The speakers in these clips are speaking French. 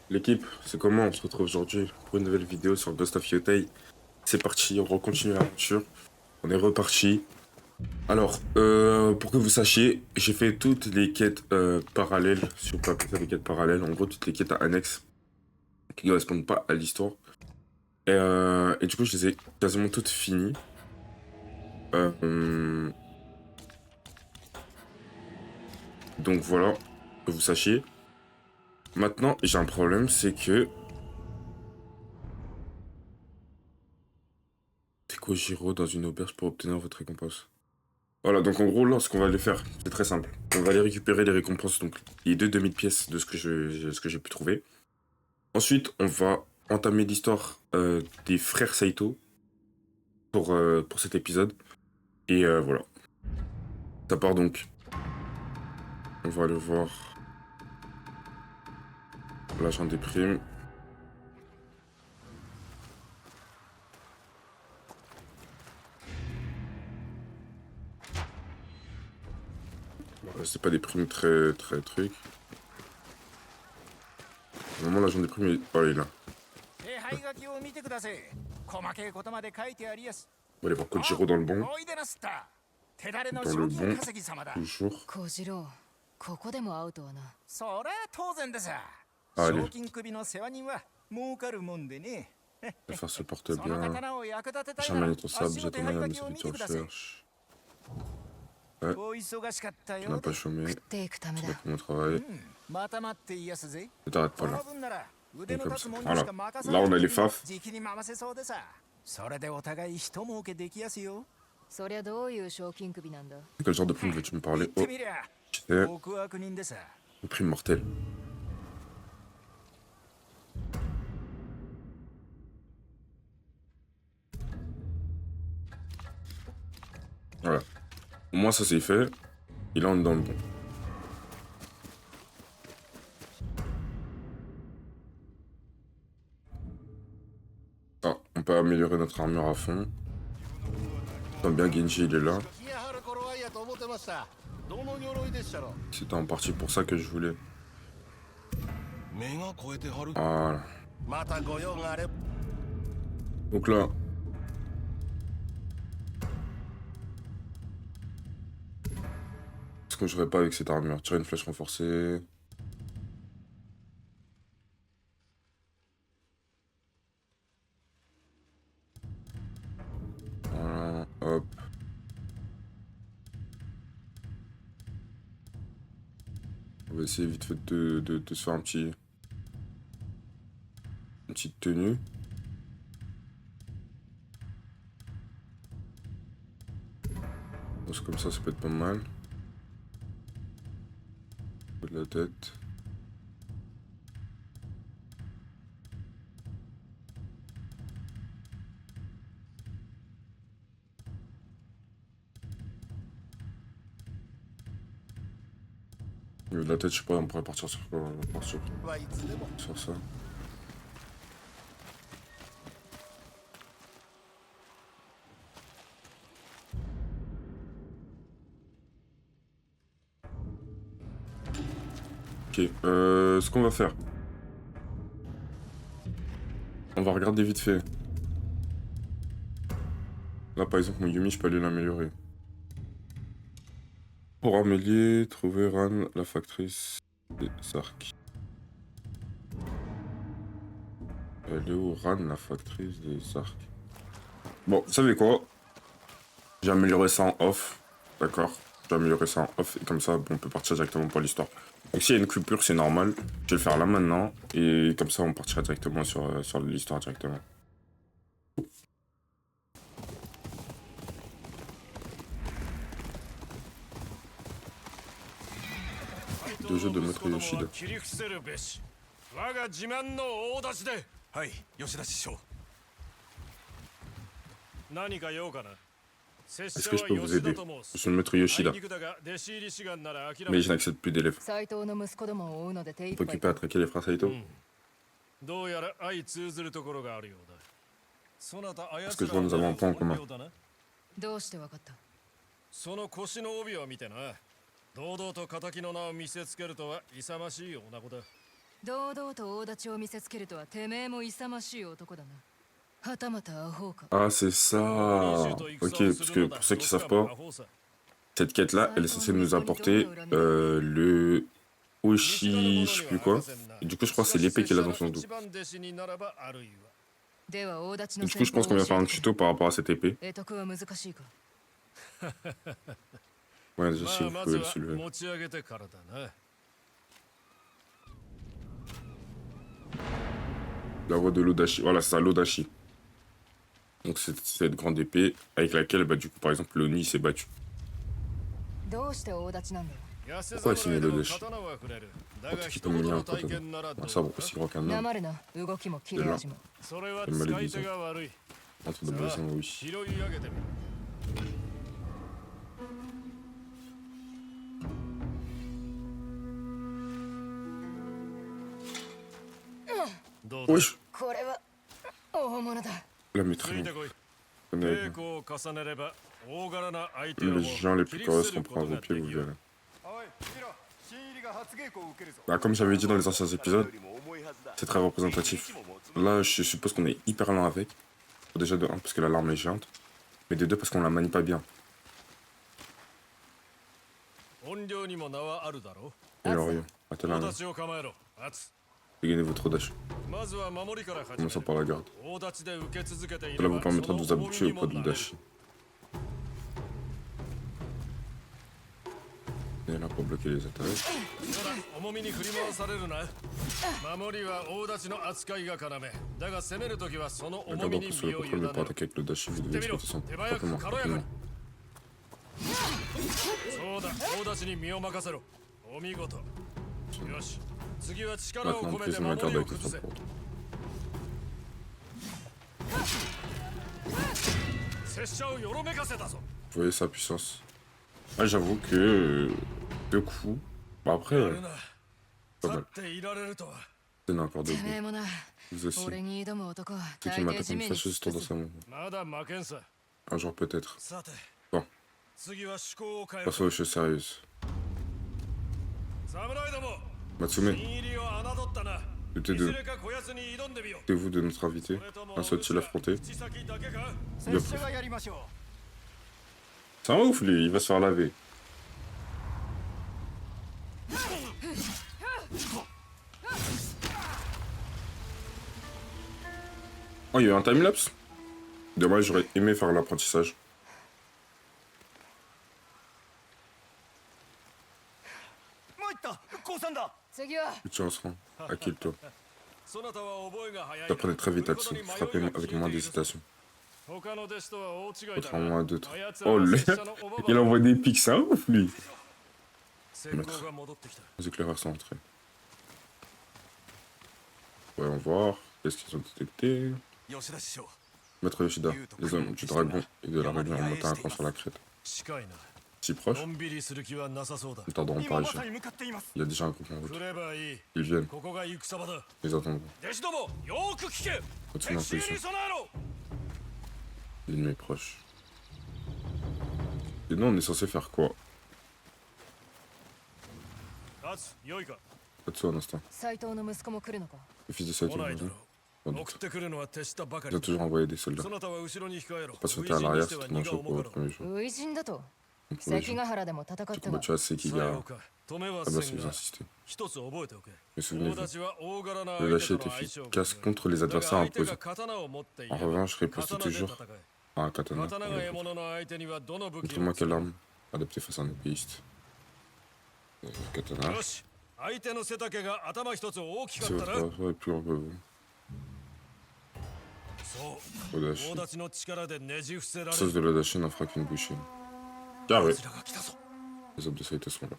L'équipe, c'est comment? On se retrouve aujourd'hui pour une nouvelle vidéo sur Ghost of Yotei. C'est parti, on recontinue l'aventure. On est reparti. Alors, pour que vous sachiez, j'ai fait toutes les quêtes parallèles, si on peut appeler ça des quêtes parallèles, en gros toutes les quêtes annexes qui ne correspondent pas à l'histoire. Et du coup, je les ai quasiment toutes finies. Euh, donc voilà, que vous sachiez. Maintenant, j'ai un problème, c'est que Tekojiro dans une auberge pour obtenir votre récompense. Voilà, donc en gros, là, ce qu'on va aller faire, c'est très simple. On va aller récupérer les récompenses, donc les deux demi-pièces de ce que j'ai pu trouver. Ensuite, on va entamer l'histoire des frères Saito pour cet épisode. Et voilà. Ça part donc. On va aller voir l'agent des primes. Voilà, c'est pas des primes très trucs. Normalement, l'agent des primes, oh, il est là. On va aller voir Kojiro dans le bon. Dans le bon, toujours. ここでも会うとはな。そりゃ当然でさ。 Allez, 賞金首の世話人は儲かるもんでね。 l'affaire se porte その bien. 刀を役立てたい Jamais なら être sable, 足の j'attends 手配 la 書 mise きを sur 見てください。 recherche. お忙しかった Tu よ n'as うで pas chômé. 食っていくため Tu だ n'as。pas mon travail. また待っていやすぜ。 Ne t'arrête こ pas の là. 分なら腕の Donc, 立つ comme も ça. んにし Voilà. か任せ Là, ない on a les 時に faf. じきに回せそうでさ。それでお互い一儲けできやすよ。そりゃどういう賞金首なんだ。 Quel genre de prime veux-tu me 言 parler? って Oh, みりゃ j'étais 極悪人でさ。 une prime mortelle. Voilà. Au moins, ça c'est fait. Et là, on est dans le bon. Ah, on peut améliorer notre armure à fond. Tant bien Genji, il est là. 来やはる頃合いやと思ってました。どの鎧でしたろ。 C'était en partie pour ça que je voulais. 目が超えてはる。 Voilà. またご用があれ。 Donc là. Ce que je ferais pas avec cette armure. Tirer une flèche renforcée. Voilà, hop. On va essayer vite fait de se faire un petit... Une petite tenue. Parce que comme ça peut être pas mal. Au niveau de la tête. Au niveau de la tête, je sais pas, on pourrait partir sur quoi? On va partir はいつでも。 sur ça. Ok, ce qu'on va faire. On va regarder vite fait. Là par exemple mon Yumi je peux aller l'améliorer. Pour amélior, trouver Ran, la factrice des arcs. Elle est où Ran, la factrice des arcs? Bon, vous savez quoi? J'ai amélioré ça en off. D'accord? J'ai amélioré ça en off et comme ça bon, on peut partir directement pour l'histoire. Donc s'il y a une coupure c'est normal. Je vais le faire là maintenant. Et comme ça on partira directement sur l'histoire directement. Deux jeux de Maître Yoshida. 切り伏せるべし。我が自慢の大立ちで。はい、吉田師匠。何か用かな。 Est-ce que je peux vous aider? Je suis le Maître Yoshida. Mais je n'accepte plus d'élèves. 斎藤の息子どもを追うので手一 Occupé 杯 à traquer les frères Saito. どうやら相通ずるところがあるようだ。そなたあや Parce que je vois nous avons un point en commun. どうしてわかった？その腰の帯を見てな。堂々と仇の名を見せつけるとは勇ましい女子だ。堂々と大立ちを見せつけるとはてめえも勇ましい男だな。はたまたアホか。 Ah, c'est ça. Ok, parce que pour ceux qui savent pas, cette quête-là, elle est censée nous apporter le Oshi, je sais plus quoi. Et du coup, je crois que c'est l'épée qu'il a dans son dos. では大立ち Et の du coup, je pense qu'on vient faire un tuto par rapport à cette épée. 得得は難しいか。 Ouais, déjà, si まあ vous まず pouvez le は soulever. 持ち上げてからだな。 La voie de l'Odashi. Voilà, c'est ça, l'Odashi. Donc, c'est cette grande épée avec laquelle, bah, du coup, par exemple, l'Oni s'est battu. どうして大立ちなんだよ。 Pourquoi est-ce qu'il met l'Odashi? Parce qu'il peut mener un katana. Un sabre aussi grand qu'un な homme. まるな、動きも切れ味も。 それは C'est 使 mal い手 aiguisé. が悪い。 Entre de blessés en Oshi. 拾い上げてみる。どうだ Wesh! これは大物だ。 La つ maîtrise. いてこい。 On est 稽 avec 古を重ねれば大柄な相手を les gens les plus 切り coriaces 伏せる qu'on こ prend à と vos が pieds, で vous きる。 verrez. おい見ろ新入りが初稽古を受けるぞ Bah, comme j'avais dit dans les anciens épisodes, c'est très représentatif. Là, je suppose qu'on est hyper lent avec. Déjà de 1 parce que la larme est géante, mais de 2 parce qu'on la manie pas bien. 音量にも名はあるだろ Et alors, attends う。大 là, 立ちを構えろ。圧。 dégainez votre Odashi. まずは守りから始め Commençons par la garde. 大立ちで受け続けてい Cela れ vous ば permettra de vous その habituer 重 au み poids に de も慣れる l'Odashi. Il est là pour bloquer les attaques. ほら重みに振り回されるな。守りは大立ちの扱いが要。だが攻めるときはその La 重 garde み en に plus sur 身 le を委 contrôle, ね mais pour ろ。 attaquer avec l'Odashi, vous devez exploiter son comportement rapidement. そうだ、大立ちに身を任せろ。お見事。よし、次は力を Maintenant, 込めて prise ma 守 garde りを avec les 崩せ frappes。pour 拙者をよろめかせたぞ。 Vous voyez sa puissance. Ah, j'avoue que 2 coups. Bah, après, やるな。 pas 立 mal. っていられるとは。 C'est n'importe てめえ quoi. もな、 Vous aussi. 俺に挑む男は Ceux 大 qui 抵 m'attaquent 地 une 面に fâcheuse 突 tendance す à mon. まだ負けんさ。 Un jour peut-être. さて、 Bon, 次は思考を変える。 passons aux choses sérieuses. 侍ども、 Matsume, 新入りを侮ったな。 doutez いず de, れかこやつに挑んでみよう。 vous de notre invité. それとも Un saut-il affronté? 口先だけか Bien 拙者 pris. がやりましょ C'est un ouf lui, il va se faire laver. Oh, il y a eu un timelapse? Dommage, j'aurais aimé faire l'apprentissage. う参った降参だ次は Plus de chance, hein. À qui le toi? そなたは覚えが早いな。 T'apprenez très vite là-dessus. Frappez avec moins d'hésitation. 他の弟子とは大違いだな。 Contrairement à d'autres. あやつら Oh, は le... 拙者のおばば il envoie des pics, c'est un ouf lui. 成功が戻ってきた。 Les éclaireurs sont entrés. Voyons voir. Qu'est-ce qu'ils ont détecté? 吉田師匠 Maître Yoshida, les hommes du dragon et de la réunion ont monté un camp sur la crête. 近いな。 Si proche, のんびりする気はなさそうだ。 nous tarderons 今 pas à ま agir. さに向かっています Il y a déjà un groupe en route. 来ればいい。 Ils viennent, ここが戦場だ。 les attendons. 弟子ども、よーく聞け。 Continue 敵襲に l'impulsion. 備えろ。 L'ennemi est proche. Et nous, on est censé faire quoi? 勝つ、良いか。 Katsu, un instant. 斎藤の息子も来るのか。 Le fils de Saito, 来ないだ Sans ろう。 doute. 送ってくるのは手下ばか Il り a。toujours envoyé des soldats. そなたは後ろに控えろ。 Patienter à l'arrière, c'est tellement chaud pour le premier jour. 初陣だと Le premier 関 jour, ヶ原でも戦っ j'ai たが combattu à Seki さよう Gara. か。止めは Ah bah, せ si ん vous が、 insistez. 一つ覚えておけ。 Mais souvenez-vous, 大立ちは大柄な le 相 lâcher 手 est との相性が efficace contre les だが adversaires 相手 imposés. が刀を持ってい En れば revanche, riposter 刀で toujours 戦え。 à un katana. 刀が獲物の相手にはどの武器 Montre-moi quelle arme adaptée face à un épéiste. Katana. よし、相手の背丈が頭一つ大きか C'est った votre な。 arme est plus grand que vous. そう、 Odashi. 大立ちの力でねじ伏せられ Sauce る。 de l'Odashi n'en fera qu'une bouchée. Carré. こちらが来たぞ。 Les hommes de Saito sont là.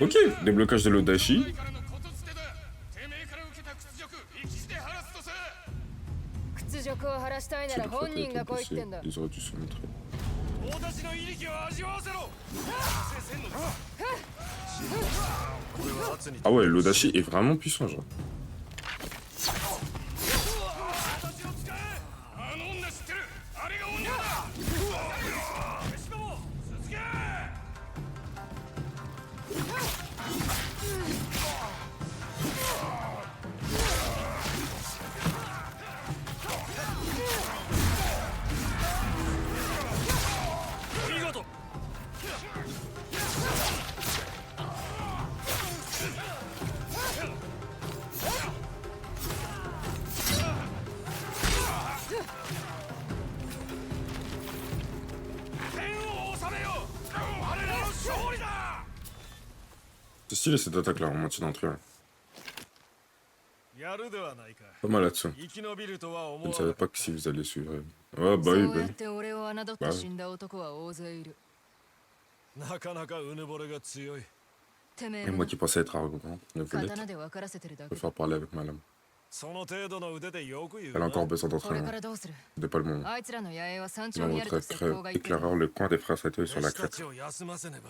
Ok, déblocage de l'Odashi. からのことつてだてめえから受けた屈辱生きて晴らすとさ屈辱を晴らしたいな C'est ら le 本 fait 人が d'être 来いって blessé. んだ。 Ils auraient dû se montrer. 大立ちの威力を味わわせろ。これは圧に Ah ouais, l'Odashi est vraiment puissant, genre. 私を使え。あの女知ってる。あれが女だ。弟子ども、続け。stylé cette attaque là en moitié d'entrée. Ouais. やるではないか。 Pas mal là-dessus. 生き延びるとは Je 思 ne わ savais なか pas っ que た。 si vous allez suivre. Ouais, bah そ oui, う bah やっ oui. て俺を侮って死んだ男は大勢いる。なかなかうぬぼれが強い。てめえ Et も moi qui pensais être arrogant, ne voulais 刀で分からせてるだ je け préfère parler avec ma lame. その程度の腕でよく言う Elle a な。 encore besoin これか d'entraînement. らどうする？ C'est pas le moment. あいつらの野営は山 Dans 頂にある votre と石膏が言ってる。 éclaireur, le coin des frères Saito est sur la 弟子た crête. ちを休ませねば。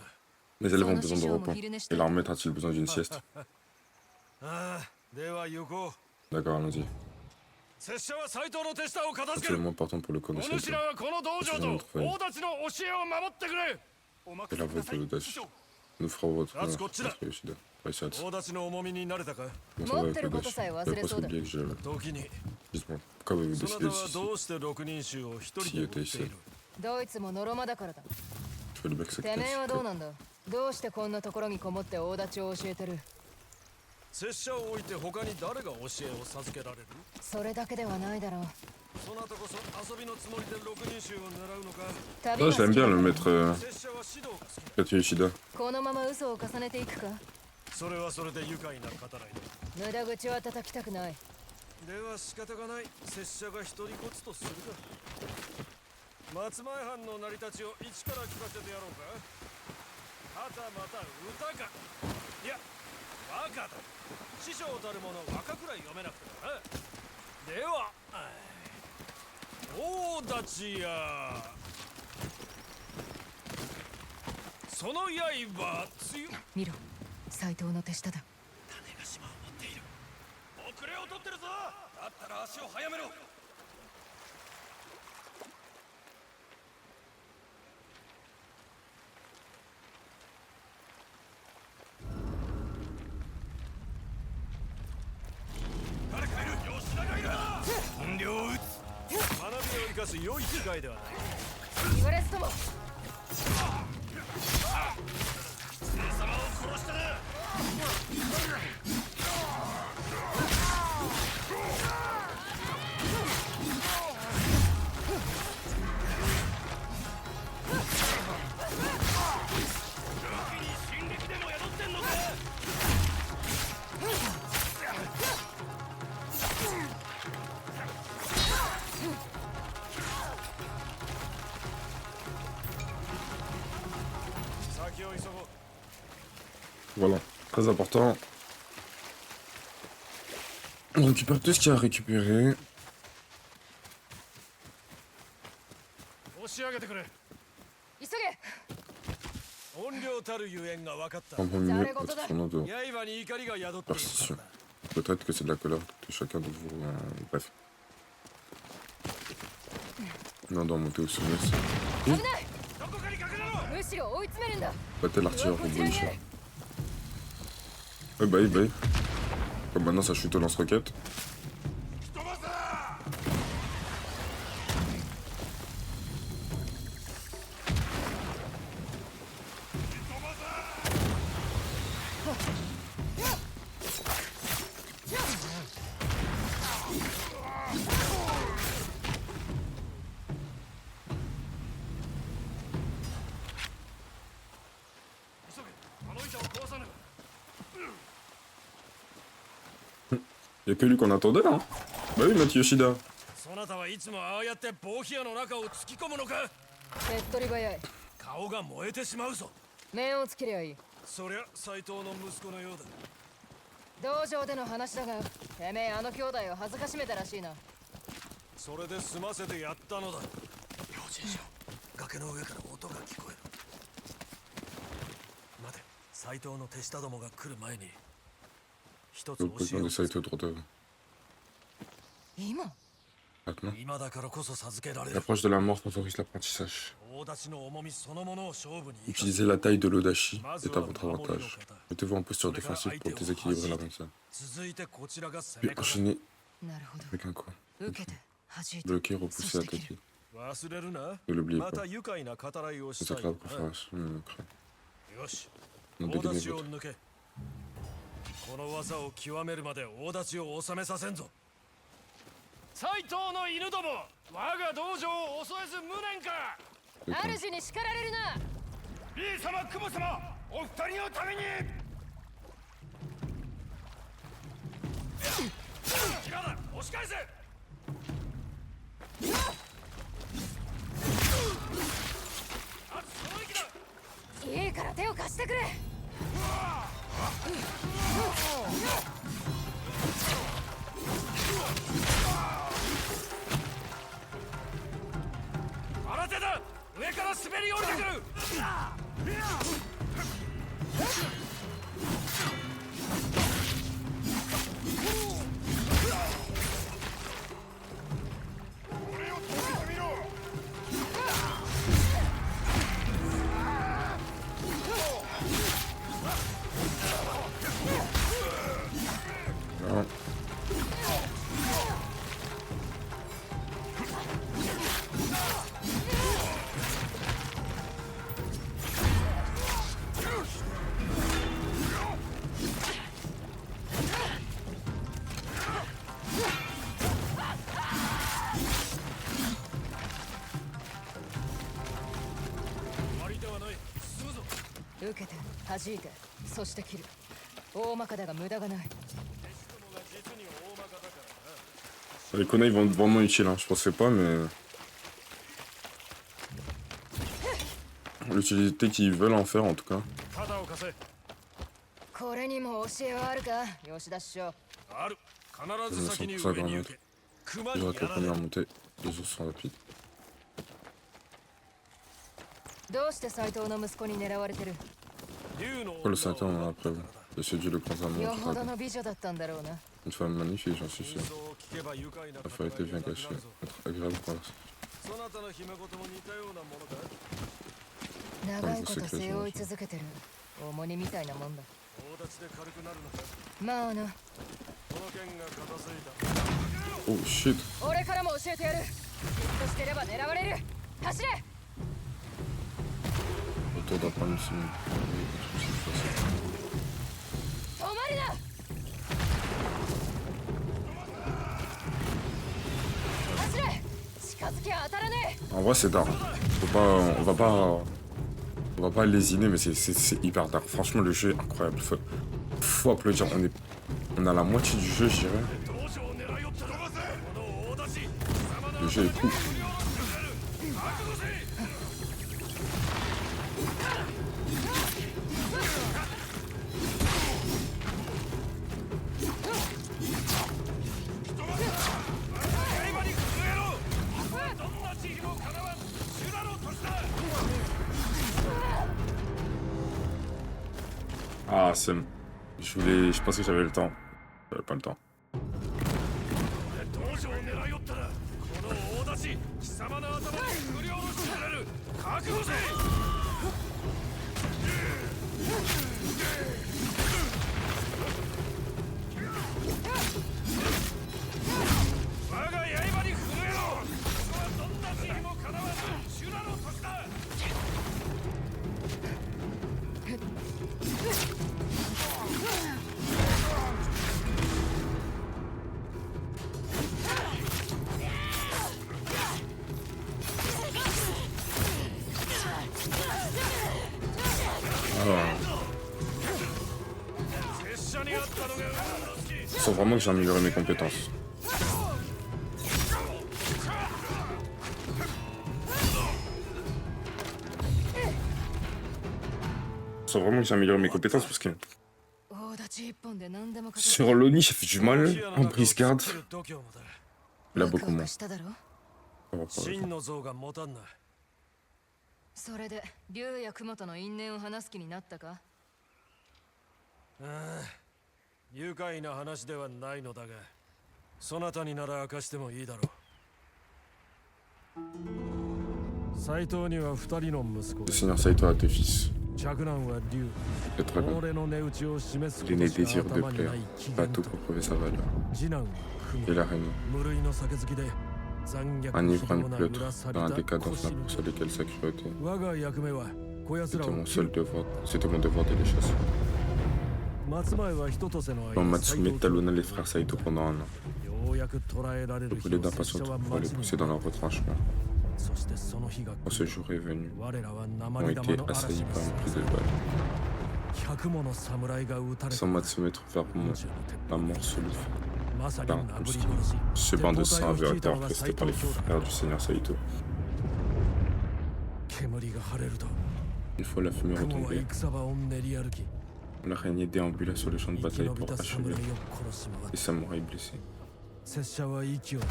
Les élèves ont besoin de repos. Et leur maître a-t-il besoin d'une sieste? ああ、では行こう。 D'accord, allons-y. 拙者は斎藤の手下を片付ける。 Absolument partons pour le camp de お Saito. 主らはこの道場と大立ちの教えを守ってくれ。 Et la voix de Dashi. Nous ferons votre honneur, maître Yoshida. Réussi. 大立ちの重みに慣れたか。 Bon, ça va avec le Dashi. Pas presque oublié que j'ai... 時に。 Justement, pourquoi avez-vous そな décidé たは ici? どうして六人衆を一人で追っている。ドイツもノロマだからだ。 Je fais le mec てめえは sacrifice. どうなんだ？どうしてこんなところにこもって大立ちを教えてる？拙者を置いて他に誰が教えを授けられる？それだけではないだろう。そなたこそ遊びのつもりで六人衆を狙うのか。旅 Ah, が je 好 l'aime きだ bien le maître 拙者は指導が好きだ。 Kato Yoshida. このまま嘘を重ねていくか？それはそれで愉快な語らいだ。無駄口は叩きたくない。では仕方がない。拙者が一人ごつとするか。松前藩の成り立ちを一から聞かせてやろうか。はたまた歌か。いや、バカだ。師匠たる者和歌くらい読めなくてもな。では、大立ちやその刃強っ。見ろ、斎藤の手下だ。種が島を持っている。遅れを取ってるぞ。だったら足を早めろ。誰かいる。吉田がいる。本領を打つ。学びを生かす良い機会ではない。言われずとも。貴様を殺したな。進撃でも宿ってんのか。先を急ごう。 Voilà, très important. On récupère tout ce qu'il y a à récupérer. 押し上げてくれ。急げ。音量たるゆえんが分かった。 En premier lieu, votre tournoi de 刃に怒りが宿っている。 perception. Peut-être que c'est de la colère de chacun de vous. Bref. Non, doit monter au sommet. 危ない。どこかに隠れろ。むしろ追い詰めるんだ。 Battez l'artilleur こ pour ちらにあ bonifier. る。 Ouais, bah oui, bah oui. Comme maintenant ça chute au lance-roquette. 飛ばせ。 Y'a que lui qu'on attendait là. Hein. Bah oui, Maître Yoshida. そなたはいつもああやって棒冷やの中を突き込むのか。手っ取り早い。顔が燃えてしまうぞ。面をつけりゃいい。そりゃ斎藤の息子のようだ。道場での話だが、てめえあの兄弟を恥ずかしめたらしいな。それで済ませてやったのだ。用心しろ。崖の上から音が聞こえる。待て、斎藤の手下どもが来る前に一つ Le 教 président え de を。 Saito Droteur. 今 Maintenant. 今だからこそ授けられる。 L'approche de la mort favorise l'apprentissage. 大立ちの重みそのものを勝負に生かす。 Utilisez la taille de l'Odashi est à votre avantage. Mettez-vous en posture défensive pour déséquilibrer l'avancée. 続いてこちらが攻 Puis め方。 enchaînez なるほど。 avec un coup. 受けて、弾いて。 Bloquer, repousser, attaquer. 忘れるな。 Ne l'oubliez ま pas. た愉快な語らいをし C'est たい ça な。 que la préférence. Crée. よし。 Ne 大 dégainez 立ちを votre. 抜け。この技を極めるまで大立ちを収めさせんぞ。斎藤の犬ども、我が道場を襲えず無念か。 主に叱られるな。 B 様、久保様、お二人のために今だ押し返せ。あその息だ。いいから手を貸してくれ。新手だ。上から滑り降りてくる。俺を止めてみろ。Non. Uke 受けて弾いてそして切る。大まかだが無駄がない。 Les kunai vont être vraiment utiles, hein. Je pensais pas, mais... L'utilité qu'ils veulent en faire, en tout cas. 肩を貸せ。これにも教えはあるか、吉田師匠。ある。必ず先に Ça 上 va に mettre. 行け。熊 Je に dirais que や la られ première る。 montée, les autres sont rapides. どうして斎藤の息子に狙われてる。竜の Après, le Saturn, on en a preuve. J'ai séduit le prince よ amour ほ du ど dragon. の美女だったんだろうな。Une femme magnifique, j'en suis sûr. 真相を聞けば愉快な La fois été bien cachée, être agréable par la そなたの姫事も似たようなものか。長いこと背負い続けてる重荷みたいなもんだ。大立ちで軽くなるのか。まあな。この剣が片付いた。 Oh shit! 俺からも教えてやる。じっとしてれば狙われる。走れ。 Autour d'apprendre une semaine. 止まるな。走れ。近づきゃ当たらねえ。 En vrai, c'est dark. On va pas lésiner, mais c'est hyper dark. Franchement, le jeu est incroyable. Faut applaudir. On a la moitié du jeu, je dirais. 道場を狙いよったら。この大立ち。貴様の Le jeu est cool. 覚悟せ。 Ah, c'est... Je pensais que j'avais le temps. J'avais pas le temps. 道場を狙いよったらこの大立ち貴様の頭に振り下ろしてやる。覚悟せ。我が刃に震えろ。ここはどんな慈悲もかなわず修羅の時だ。 Je sens vraiment que j'ai amélioré mes compétences. Je sens vraiment que j'ai amélioré mes compétences parce que sur l'Oni j'ai fait du mal, en brise-garde, il a beaucoup moins. 真の像が持たんな。それで竜や雲との因縁を話す気になったか。愉快な話ではないのだが、そなたになら明かしてもいいだろう。斎藤には2人の息子 Le が。 Seigneur Saito a deux fils. 嫡男は竜。 Le dragon. 己の値打ちを示すこ L'aîné としか désire de 頭にな plaire, い機 pas 嫌 tout と pour prouver sa valeur. 次男は Et 雲。 la reine, 無類の酒好きで残虐 un 非 ivrogne 道な pleutre 裏さ dans la びた décadence 腰 n'a の sur lesquels sa cruauté. 我が役目はこやつら C'était を mon 切 seul る。 devoir, c'était mon devoir de les chasser. 松前は人とせの Quand 間 Matsume talonna les frères Saito pendant un an, ようやく捕らえられ je る日 brûlais を拙 d'impatience 者は pour 待 les ちに pousser dans leur retranchement. そしてその日が Quand ce jour est venu, 我らは ont 鉛玉 été の assaillis 嵐に par un さ plus de balles. 100もの侍が撃たれた Sans Matsume trouver la mort sous le feu. Enfin, comme je dis, ce bain de sang avait été orchestré par les frères du Seigneur Saito. 煙が晴れると Une fois la fumée 雲は retombée, 戦場を練り歩き l'araignée déambula sur le champ de 生き bataille 延び pour た achever 侍を殺し回 les る samouraïs blessés. 拙者は息を止め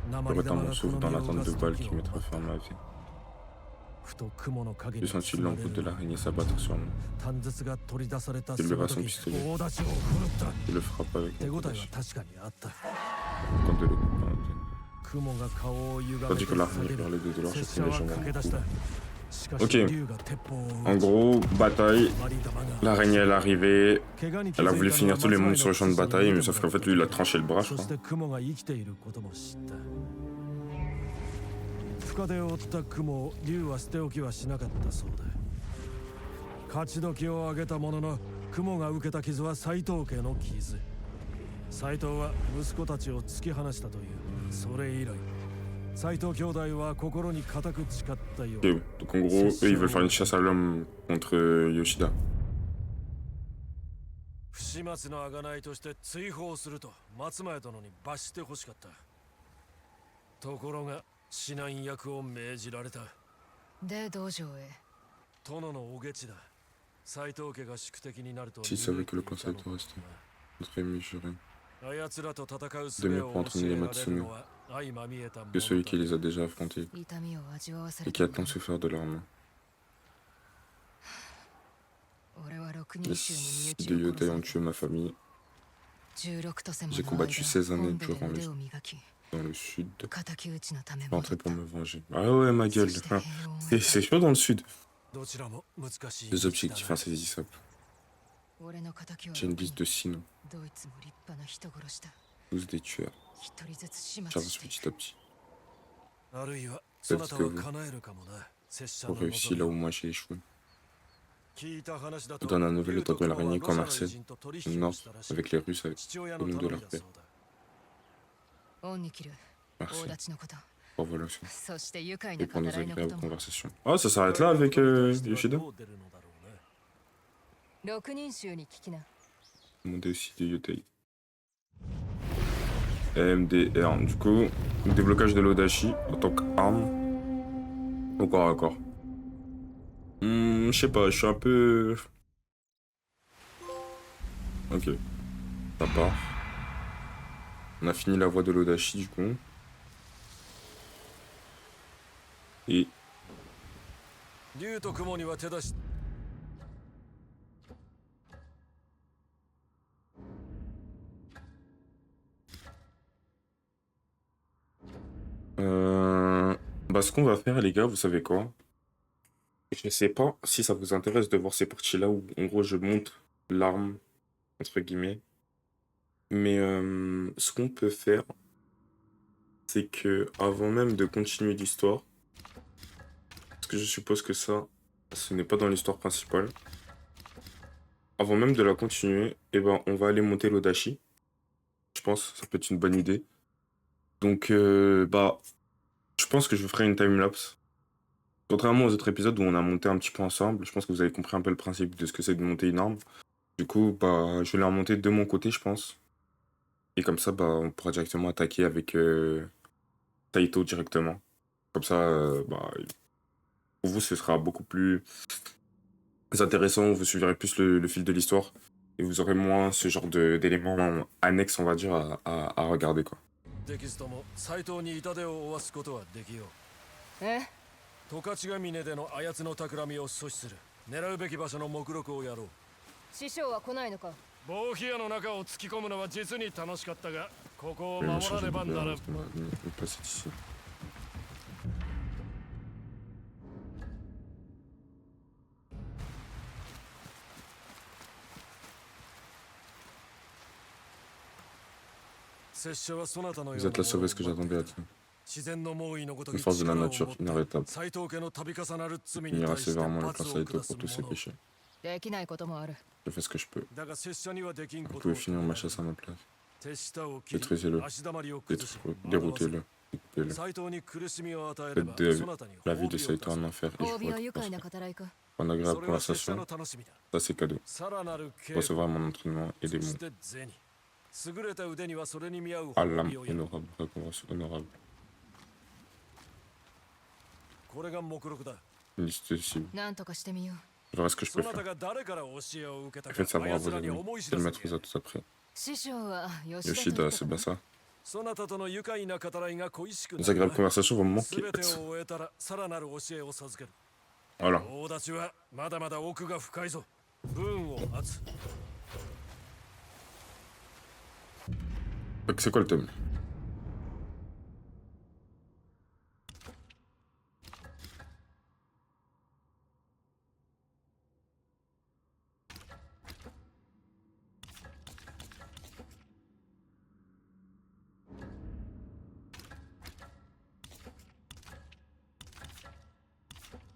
Je 鉛 retins 玉 mon がこ souffle の dans 身を l'attente 動 de かす balles 時 qui を mettraient 待っ fin à ma vie. ふと雲の影 J'ai に senti 包まれ l'ampoule de る l'araignée s'abattre sur moi. 短筒が取り出された Il その leva son 時 pistolet. 大立ちを振るった Il le frappa avec 手 mon 応えは kodashi, 確かにあった quand de l'eau coupait en deux. 雲が顔を歪め Tandis て que l'araignée 叫ぶ hurlait de douleur, je 拙者 tenais は légèrement 駆け mon 出し cou. たしかし Ok. 竜が鉄砲を En 撃ち gros, bataille, 鉛玉が l'araignée elle arrivait, 怪我に気 elle a づい voulu た finir の tous は les 間違い mondes な sur le く champ de 父に bataille, 見 mais て sauf もら qu'en っ fait た lui il a tranché le bras, je そし crois. て雲が生きていることも知った深手を負った雲を竜は捨て置きはしなかったそうだ勝ち時を上げたものの雲が受けた傷は斎藤家の傷斎藤は息子たちを突き放したというそれ以来斎藤兄弟は心に固く誓ったよう Ok, donc en gros, eux ils veulent faire une chasse à l'homme contre Yoshida. 不始末の贖いとして追放すると松前殿に罰してほしかったところが指南役を命じられたで道場へ殿のおげちだ斎藤家が宿敵になると S'il savait que le conseil doit rester, notre ami juré あやつらと戦う de 術 mieux を pour 教 entraîner え les られる Matsume のは相まみえたもの que だ celui qui les a déjà affrontés 痛みを味わわさ et れ qui た a tant souffert de leur main. 俺は6 Les 人衆に fils 身 de 内を Yotei 殺 ont tué ma famille 16と迫 J'ai る combattu 16 années 本部で durant 腕 le を磨き dans le sud. 敵討ちのため Je suis 戻 rentré っ pour た me venger. Ah ouais, ma そ gueule. して hein. 平穏を C'est chaud dans le sud. どちらも難しい Les 道だ objectifs な insaisissables. 俺の敵は J'ai une liste de 6 noms, ドイツも立派な人殺しだ tous des tueurs. 一人ずつ始末 J'avance してい petit à petit あるいはそなたは叶えるかもな拙者の pour réussir là où moi j'ai échoué. 聞いた話だ On と donne un nouvel 竜 état と de 雲は l'araignée ロシアの commerciale 偉人と取 au 引を nord したらしい avec les Russes avec 父親 au の nom 頼 de み leur だそう père. だ 恩に切る Merci. 大立ちのこと Au revoir, Lucie. そして愉快 Et な pour 語 nos らいのこ agréables とも conversations. Ah, ça s'arrête là avec Yoshida どう出るのだろうね6人衆に聞きな Demandez aussi de Yotei. MDR. Du coup, déblocage de l'Odashi en tant qu'arme au corps à corps. Je sais pas, je suis un peu... Ok. Ça part. On a fini la voie de l'Odashi du coup. Et 竜と雲には手出し bah ce qu'on va faire les gars, vous savez quoi? Je sais pas si ça vous intéresse de voir ces parties-là où en gros je monte l'arme, entre guillemets. Mais ce qu'on peut faire, c'est que avant même de continuer l'histoire, parce que je suppose que ça, ce n'est pas dans l'histoire principale. Avant même de la continuer, eh ben, on va aller monter l'Odashi. Je pense que ça peut être une bonne idée. Donc, bah, je pense que je ferai une timelapse. Contrairement aux autres épisodes où on a monté un petit peu ensemble, je pense que vous avez compris un peu le principe de ce que c'est de monter une arme. Du coup, bah, je vais la remonter de mon côté, je pense. Et comme ça, bah, on pourra directement attaquer avec Taito directement. Comme ça, bah, pour vous, ce sera beaucoup plus intéressant. Vous suivrez plus le fil de l'histoire. Et vous aurez moins ce genre d'éléments annexes, on va dire, à regarder, quoi. できずとも斎藤に痛手を負わすことはできようえ十勝ヶ峰でのあやつの企みを阻止する狙うべき場所の目録をやろう師匠は来ないのか暴飛屋の中を突き込むのは実に楽しかったがここを Je vais 守ら changer ね de ばなら couleur, ん on va me passer d'ici. Vous êtes la sauveuse que j'attendais à temps. Une force de la nature inarrêtable. Il ira sévèrement le clan Saito pour tous ses péchés. できないこともある Je fais ce que je peux. Vous pouvez finir ma chasse à ma place. Détruisez-le. Déroutez-le. Coupez-le. Faites de la vie de Saito un enfer et je 褒美 vous は愉快 récompenserai. な語らいか Pour une agréable conversation, ça c'est cadeau. さらなる Recevoir mon entraînement et des mots. 優れた腕にはそれに見合う Ah, 褒 l'âme 美をやる。 honorable, récompense honorable. これが目録だ。 Une liste de cibles. なんとかしてみよう。 Je verrai ce que je そ peux なた faire. が誰から教えを受けたか Faites savoir à あ vos 奴らに ennemis. 思い知 Je ら vais せ le て mettre aux autres après. 師匠は吉田 Yoshida, という c'est こと bien かな。 ça. そなたとの愉快な語らいが恋しくな Les る agréables conversations vont me す manquer. べてを終えたらさらなる教えを授ける。 Voilà. 大立ちはまだまだ奥が深いぞ。文を待つ。 Donc, c'est quoi le thème?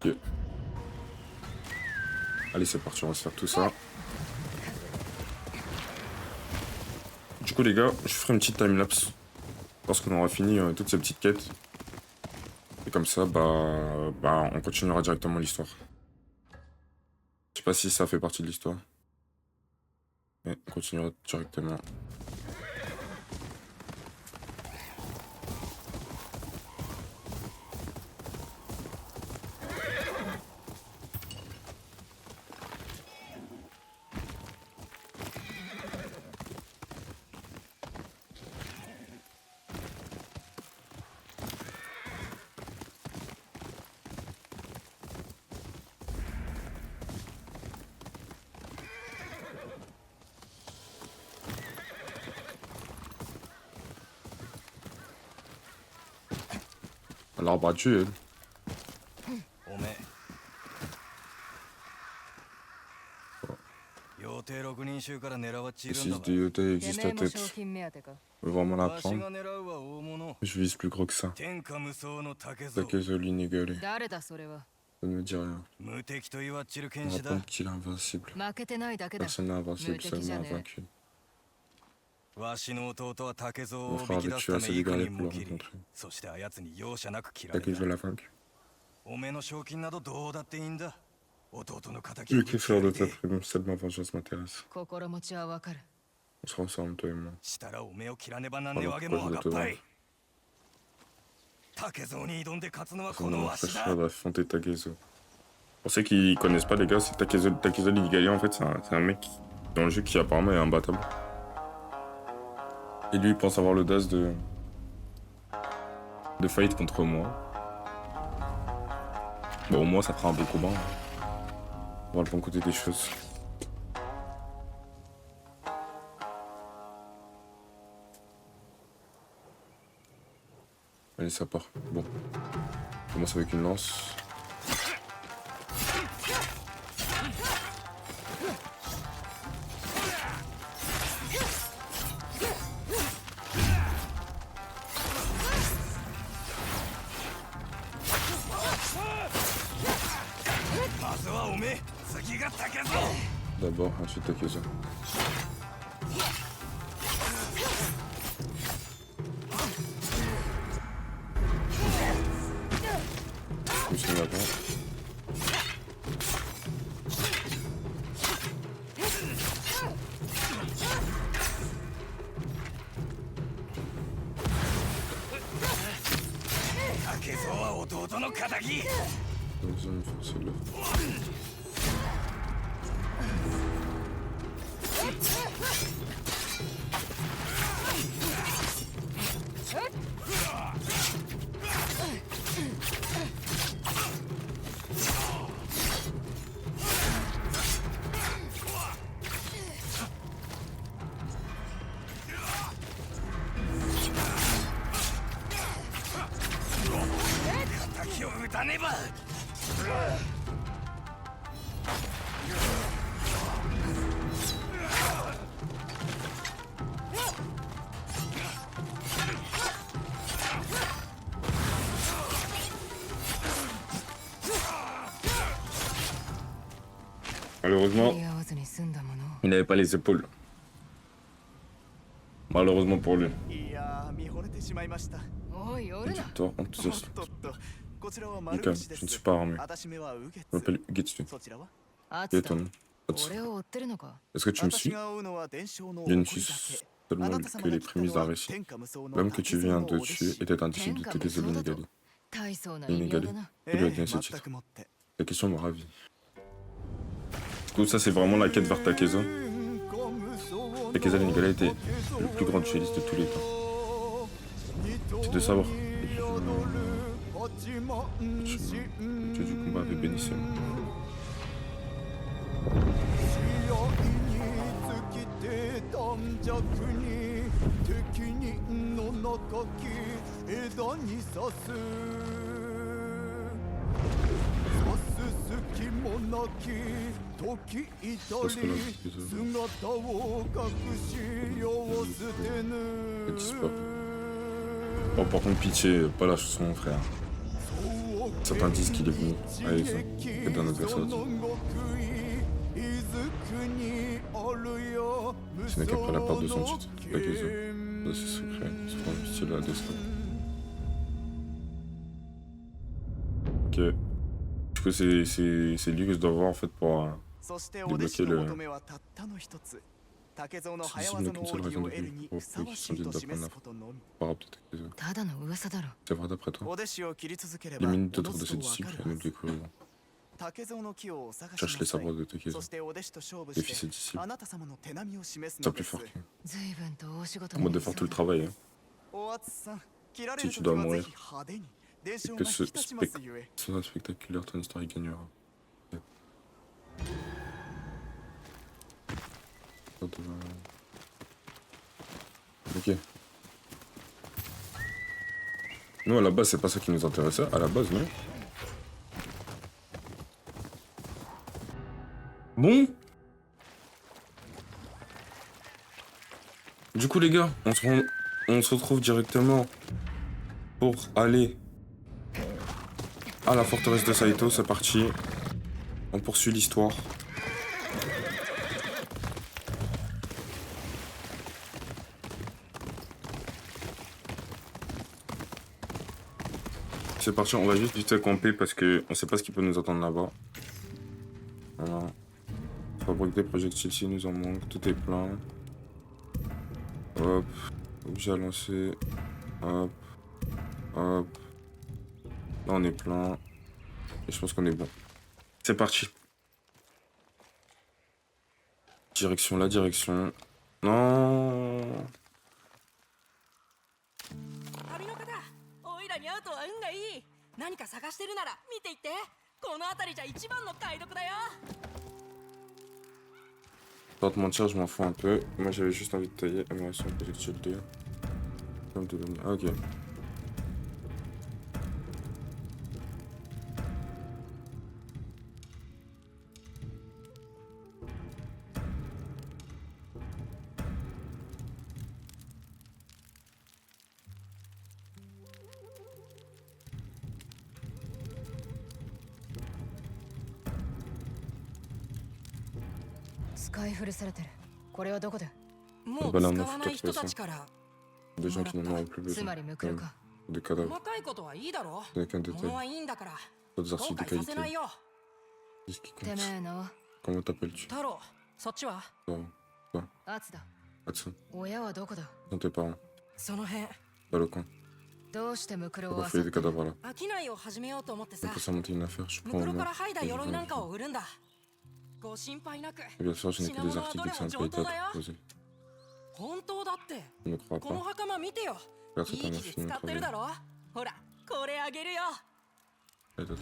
Ok. Allez, c'est parti, on va se faire tout ça. Du coup, les gars, je ferai une petite timelapse. Lorsqu'on aura fini toutes ces petites quêtes. Et comme ça, on continuera directement l'histoire. Je sais pas si ça fait partie de l'histoire. Mais on continuera directement. L'arbre à tuer. おめえ予定6人衆から狙わっちい Et るん si だ ce DOT て existe めえ à も tête, 賞金目当てか。 je veux vraiment la わし prendre. が狙うは大物 Je vise plus gros que ça. 天下無双の竹蔵 Takezoli inégalé. 誰だそれは。 Ça ne me dit rien. 無敵と言わっちる On 剣士だ raconte qu'il est invincible. 負けてないだけだ。 Personne n'est invincible, Muteki seulement jamais. invaincu. わしの弟は竹蔵 Mon を frère 引き avait 出す tué た à め celui 幾 d'aller 人 pour も le 切り rencontrer. そしてあやつに容赦なく切られ Takezoli た l'a vaincu. おめえの賞金などどうだっていいんだ弟の仇 Je を veux ぶ que ち faire 上 de げ ta て prime, seule ma vengeance m'intéresse. 心持ちはわかる。 On se ressemble, toi et moi. したらおめえを切らねばなんねわけもわかっぱい竹蔵に挑んで勝つのは C'est この mon わし frère だ va affronter Takezo. Pour ceux qui connaissent pas, les gars, c'est Takezoli inégalé. En fait, c'est un mec dans le jeu qui apparemment est imbattable. Et lui, il pense avoir l'audace de fight contre moi. Bon, au moins, ça fera un beau combat. Hein. On va le bon côté des choses. Allez, ça part. Bon. On commence avec une lance. D'abord, ensuite Takezo. Je me suis mis avant. Deuxième force là. Malheureusement, 合わずに済んだものを。 il n'avait pas les épaules. Malheureusement pour lui. いやー見惚れてしまいました。おい、おるな。 Victor おっ enthousiaste. とっと、こちらは Nickel, 丸腰で je ne す suis。pas armé. 私めはウゲ Je ツ。 m'appelle Getsu. そちらは あ Quel つ est だ ton nom Atsu. 俺を追ってるのか。 Est-ce que tu me 私 suis が追うのは伝承の Il y a une 誇りだ fille. け。seulement que les prémices d'un récit. L'homme que tu viens de-dessus était un disciple de Takezo Inugali. 大層な異名だな。 Il lui a え donné え ce 全 titre. くもって La question me ravit. Du coup, ça, c'est vraiment la quête vers Takezo. Takezo Inugali était le plus grand dueliste de tous les temps. C'est de savoir. Le dieu du combat avait béni ses mots. 隙もなき時至り姿を隠し世を捨てぬ Elle disparaît. Oh, par contre, pitié, pas la chanson, mon frère. Certains disent qu'il est venu avec ça. Et d'un adversaire. Ce n'est qu'après la perte de son titre, Takezo, de ses secrets, se fera pitié de la destin. Ok. Du coup, c'est lui que je dois voir en fait pour. そしてお弟子の求めはたったの一つ竹蔵の早技の奥義を得るにふさわしいと示すことのみ Par rapport à Takezo. ただの噂だろ。 C'est vrai d'après お toi. 弟子を切り続けれ Les ば minutes お d'autres の de ず ses とわか disciples る et nous はず découvrirons. 竹蔵の木をお探し Cherche な les さい sabres de Takezo. そしてお弟子と勝負 Les fils し et て disciples. あなた様の手並みを示す T'as の plus です fort que. 随分と大仕事 En mode de faire tout le travail. Hein. お厚さん切られ Si る tu 時 dois はぜ mourir, ひ派手に伝承 que が ce 引き立ちますゆえ sera spectaculaire, ton histoire y gagnera. Ok. Nous, à la base, c'est pas ça qui nous intéressait. À la base, non. Bon. Du coup, les gars, on se retrouve directement pour aller à la forteresse de Saito. C'est parti. On poursuit l'histoire. C'est parti, on va juste vite camper parce que on sait pas ce qui peut nous attendre là-bas. Voilà. Fabrique des projectiles s'il nous en manque, tout est plein. Hop, objet à lancer. Hop, hop. Là on est plein. Et je pense qu'on est bon. C'est parti. Direction, la direction. Non. 旅の方、おいらに会うとは運がいい。何か探してるなら見ていって。この辺りじゃ一番の買い得だよ。 Pas te mentir, je m'en fous un peu. Moi j'avais juste envie de tailler amélioration projectile 2. Comme de l'année. Ah, ok.使い古されてる。これはどこだ。もう使わない人たちから。 Des gens qui n'en ont plus つ besoin. まりムクロか。 Des cadavres. 細かいことはいいだろ。 Avec un 物 détail. はいいんだから。 D'autres 後 archives de 悔させない qualité. よ。 Qu'est-ce qui て compte? めえ名は Comment t'appelles-tu? 太郎、そっちは Toi. アツだ。 Atsu. 親はどこだ。 Sont tes parents. その辺。 Dans le coin. どうしてムクロ On を va 漁っ fouiller des てる。 cadavres là. 商いを始めようと思って On さ。 peut s'inventer une affaire. Je ム prends ク un ロから mot. 剥いだ Et je 鎧なんか vérifie. を売るんだ。ご心配なく。 Et bien sûr, je n'ai que des articles d'excellente qualité à proposer. 本当だって。 Tu ne me crois この pas? 袴見てよ。 Regarde いい cet homme 生地 infiniment 使ってる travaillé. だろ。ほら、これあげるよ。 Et d'autres.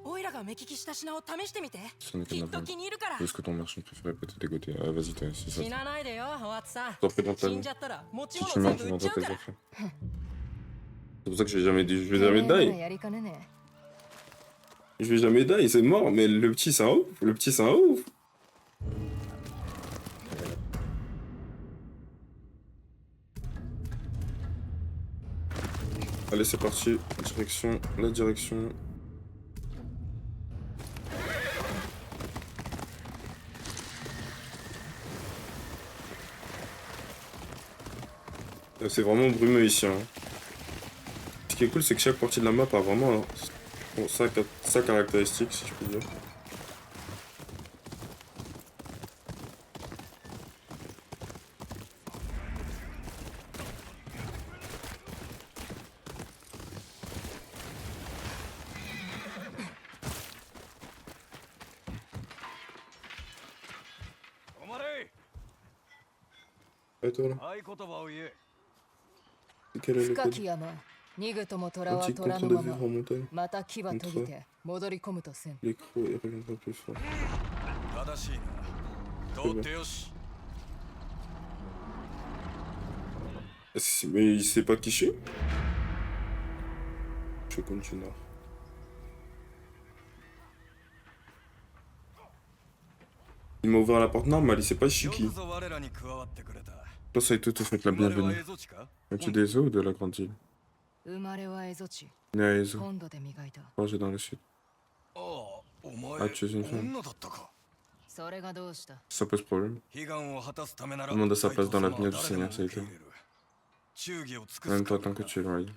オイラが目利きした品を試してみて。 Ce n'est き qu'un っと avant. 気に入るから。 Est-ce que ton marchand préféré peut te dégoter? Ah, vas-y, toi, c'est ça. 死なないでよ、おわつさん。 T'en prie dans ta 死 vie. んじゃったら持ち Si 物 tu 全 meurs, 部 tu 売っちゃ vendras う tes から。 affaires. C'est pour ça que je vais jamais てめえ die. らやりかねね Je vais jamais die, c'est mort. Mais le petit, c'est un ouf. Le petit, c'est un ouf. Allez, c'est parti. Direction, la direction. C'est vraiment brumeux ici. Hein. Ce qui est cool, c'est que chaque partie de la map a vraiment sa caractéristique, si je peux dire. Et toi là? 合言葉を言え。 C'est quelle est le 深 code? き山逃ぐとも虎は Antique 虎 content の de ま vivre ま en montagne. また牙研ぎて戻り込むとせん Les crocs et reviendra plus fort. 正しいな。通ってよし。 Mais il sait pas qui je suis? Je continue. Il m'a ouvert la porte normale, il sait pas je suis よ qui. くぞ我らに加わってくれた。 Toi, ça te souhaite la 生まれは bienvenue. 蝦夷地か？ Es-tu des eaux ou de la grande île? 生まれは蝦夷地 Né à Ezo, 本土で磨いた forgé dans le sud. ああ、お前、 Ah, tu es une femme. 女だったか。それがどうした Ça pose problème. 悲願を果たすためなら、 Tout le monde a sa place dans 斎 l'avenir 藤 du 様は Seigneur, 誰で Saito. も受け入れる。忠義を尽く En す même か temps, tant que tu es loyal.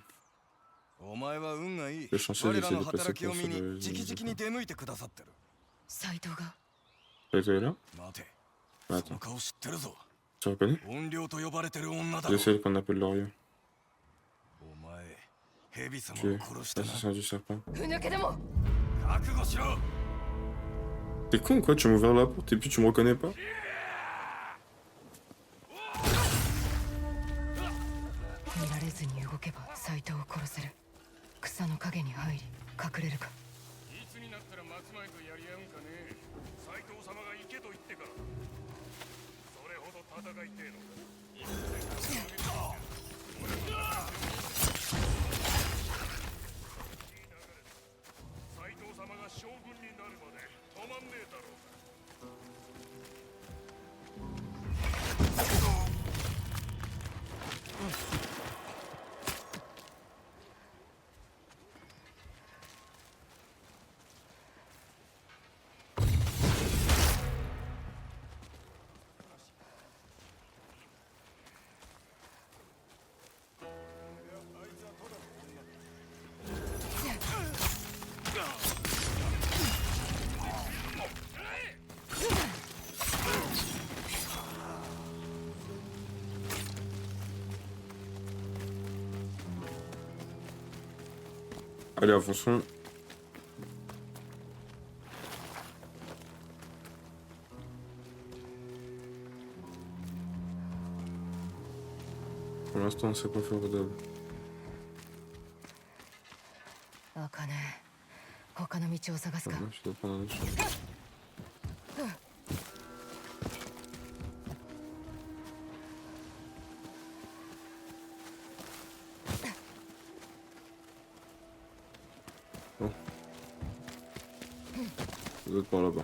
お前は運がいい。 Le chancelier 我らの essaie de passer 働きを pour 見 ce に de- 直々に出向いてくださってる。斎藤が Saito est là? 待て、 Ah, その attends, 顔知ってるぞ。 tu reconnais? 怨霊と呼ばれてる女だ C'est ろ。 celle qu'on appelle Lorient. お前、蛇様 Tu を es 殺したな。 l'assassin du serpent. ふぬけでも 覚悟しろ。 T'es con quoi, tu m'as ouvert la porte et puis tu me reconnais pas? 見られずに動けば斎藤を殺せる草の陰に入り隠れるかいつになったら松前とやり合うんかね。斎藤様が行けと言ってから。それほど戦いてえのか。いつでか斎藤様が将軍になるまで止まんねえだろうか。 Allez, avançons. Pour l'instant, on sait pas faire d'œuvre. あかね他の道を探すか Voilà, je dois prendre un autre chemin. Bon. Ça doit être par là-bas.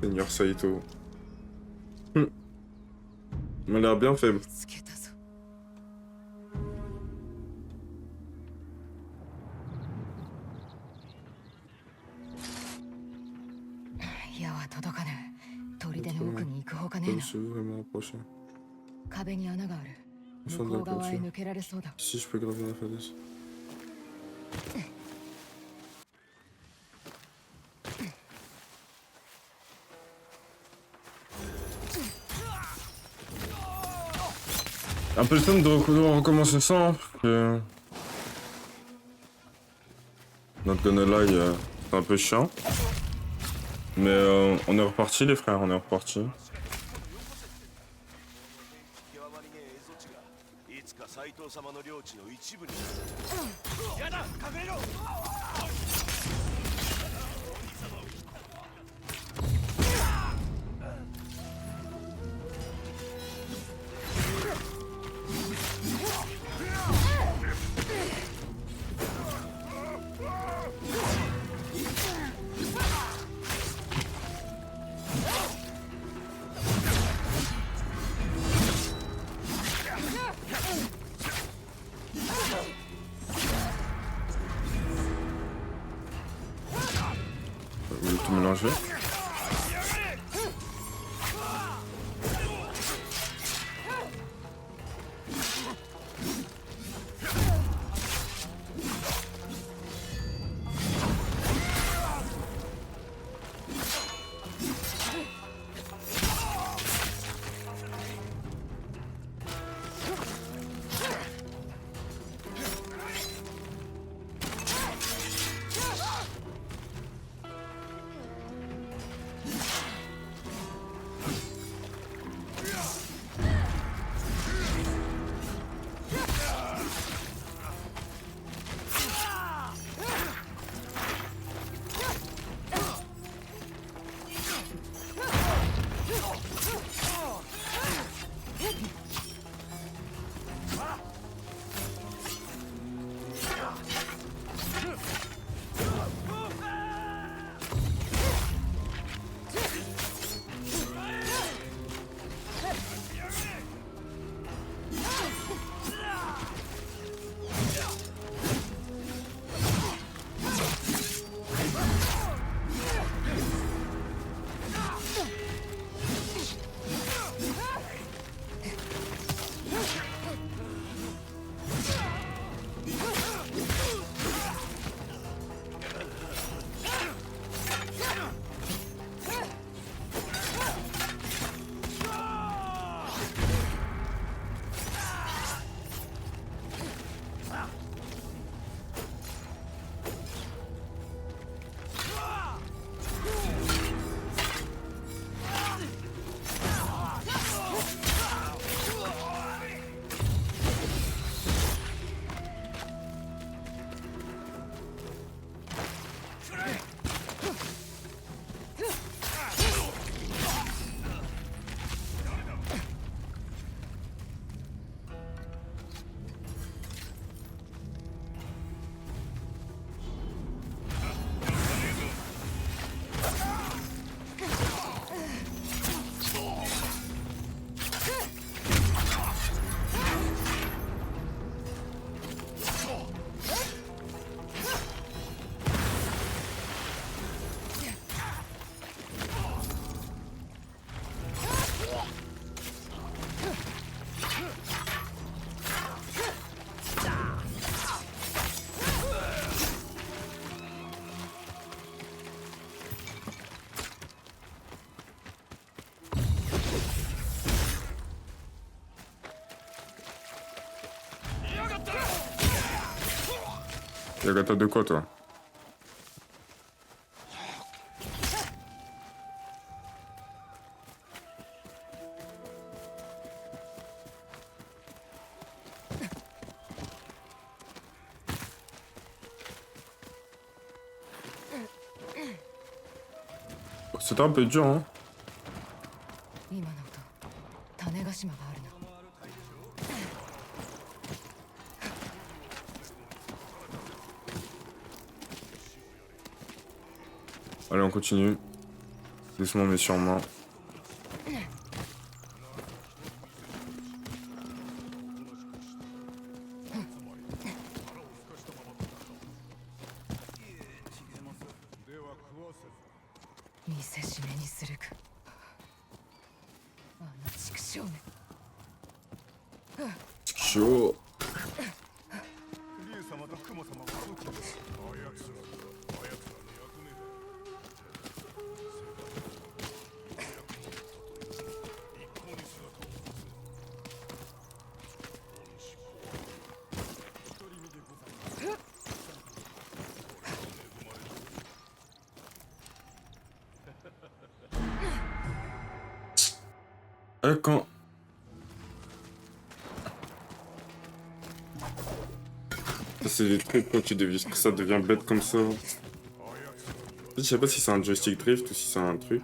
Seigneur Saito. Il m'a l'air bien faible. つけたぞ矢は届かぬ砦の奥に行くほかねえ Comme な je veux vraiment rapprocher. 壁に穴がある Au 向 fond de こ la う側へ clôture. 抜けられそうだ Si je peux gravir la falaise. Un peu le temps de recommencer ça. Hein. Not gonna lie, c'est un peu chiant. Mais on est reparti les frères, on est reparti. 極まりねえ蝦夷地がいつか斎藤様の領地の一部にやだ隠れろ Vous voulez tout mélanger? Yagata de quoi, toi? C'était un peu dur, hein. 今の音種子島があるな。 Allez, on continue. Doucement mais sûrement. Chaud. 竜様と雲様はどちらです？あやつらの役目だ。一向に姿を見せ恩師公独り身でございます。恵まれておる。Quand... C'est des trucs quand tu deviens, ça devient bête comme ça. Je sais pas si c'est un joystick drift ou si c'est un truc.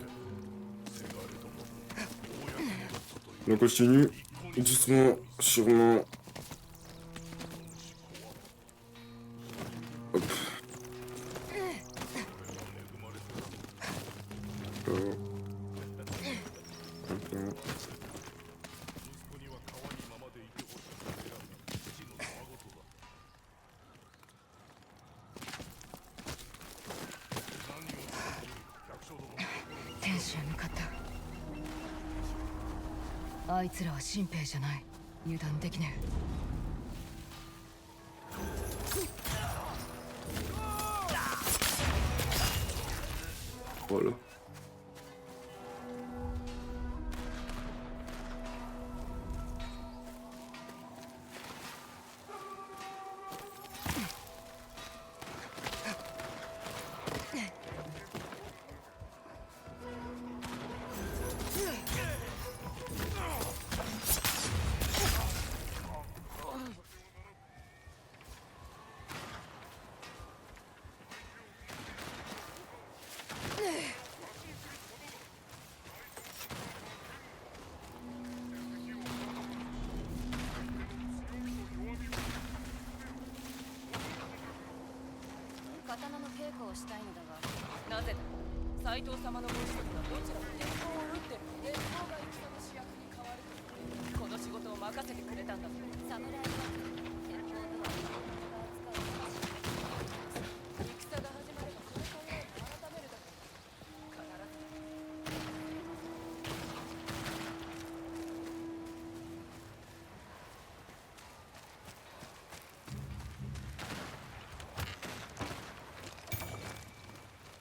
On continue doucement, sûrement. Hop. Oh. Un peu. 天使へ向かった。あいつらは新兵じゃない。油断できねえ。 Voilà.刀の稽古をしたいのだが、なぜだ。斎藤様のご子息がどちらも鉄砲を撃って鉄砲が戦の主役に変わるとこの仕事を任せてくれたんだ。侍は鉄砲とは戦が始まればその考えを改めるだけ。必ず。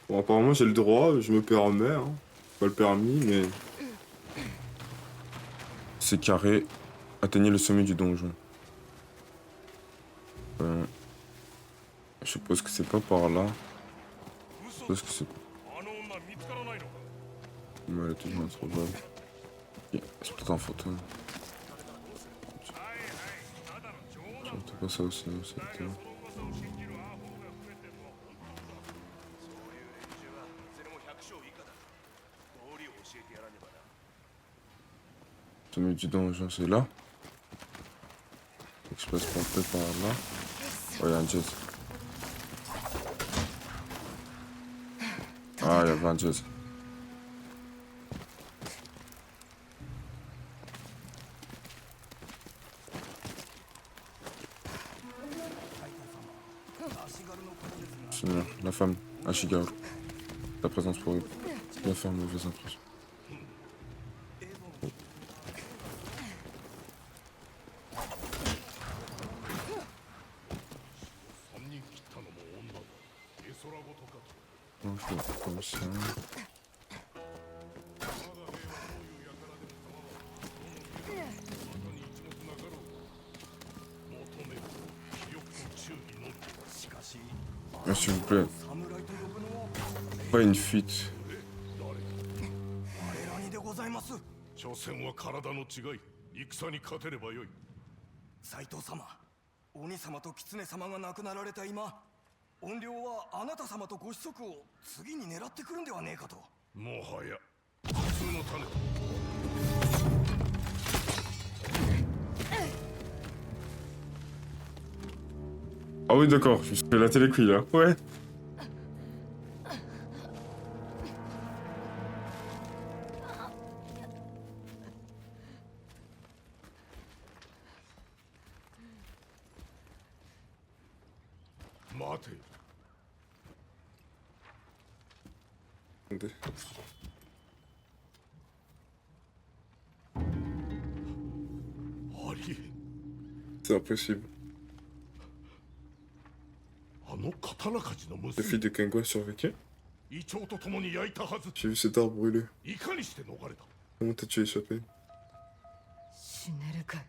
Bon, apparemment j'ai le droit, je me permets, hein. Pas le permis, mais... C'est carré. Atteignez le sommet du donjon. Je suppose que c'est pas par là. Je suppose que c'est... Mais elle est toujours introuvable. Ok, c'est peut-être un fantôme. C'est pas ça aussi, non, c'est peut-être... Sommet du donjon, c'est là. Donc je passe peut-être par là. Oh, il y a un jet. Ah, il y avait un jet. Seigneur, la femme, Ashigaru. Ta présence pourrait bien faire mauvaise impression. On fait comme ça. Ah, s'il vous plaît. Pas une fuite. 我らにでございます。所詮は体の違い。戦に勝てればよい。斉藤様、鬼様と狐様が亡くなられた今、怨霊はあなた様とご子息を次に狙ってくるんではねえかと。もはや普通の種だ。Ah oui, d'accord, je fais la télé là. Ouais. 待て。 Attendez. ありえん。 C'est impossible. あの刀鍛冶の La 娘 fille de Kengo a survécu? イチョウと共に焼いたはず。 J'ai vu cet arbre brûler. いかにして逃れた。 Comment t'as-tu échappé? 死ねるかよ。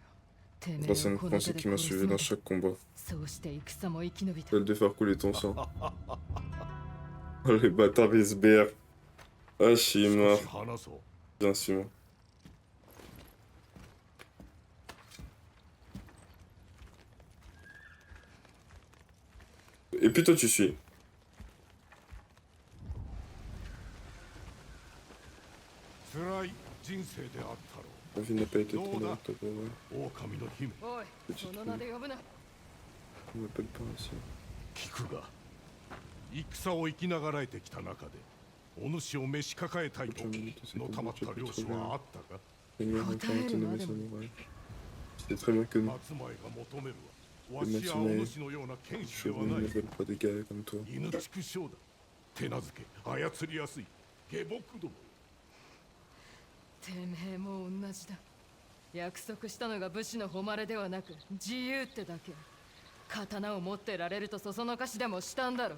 てめえ Grâce à を une この pensée 手で qui m'a 殺す suivi の dans だ。 chaque combat. そうして戦も生き延びた。 Celle de faire couler ton sang. Oh les bâtards SBR. Ah, je suis 少 mort. し話そう。 Bien, Simon. Et puis toi, tu suis. 辛い人生であったろ La vie n'a pas été trop Non, là. longue, t'as pas vrai. う。狼の姫。おい、その名で呼ぶな。 On m'appelle pas ainsi. 聞くが、戦を生きながらえてきた中で、お主を召し抱えたいとのたまった漁師はあったか。 Seigneur, incarne ton aimé samouraï. Je sais très bien que non. 松前が求めるは、わでしやお主のような剣 Les 士では chevaux な ne い。 veulent pas des gars comme toi. 犬畜生だ。手なずけ、操りやすい。下僕ども。てめえも同じだ。約束したのが武士の誉れではなく自由ってだけ。刀を持ってられるとそそのかしでもしたんだろ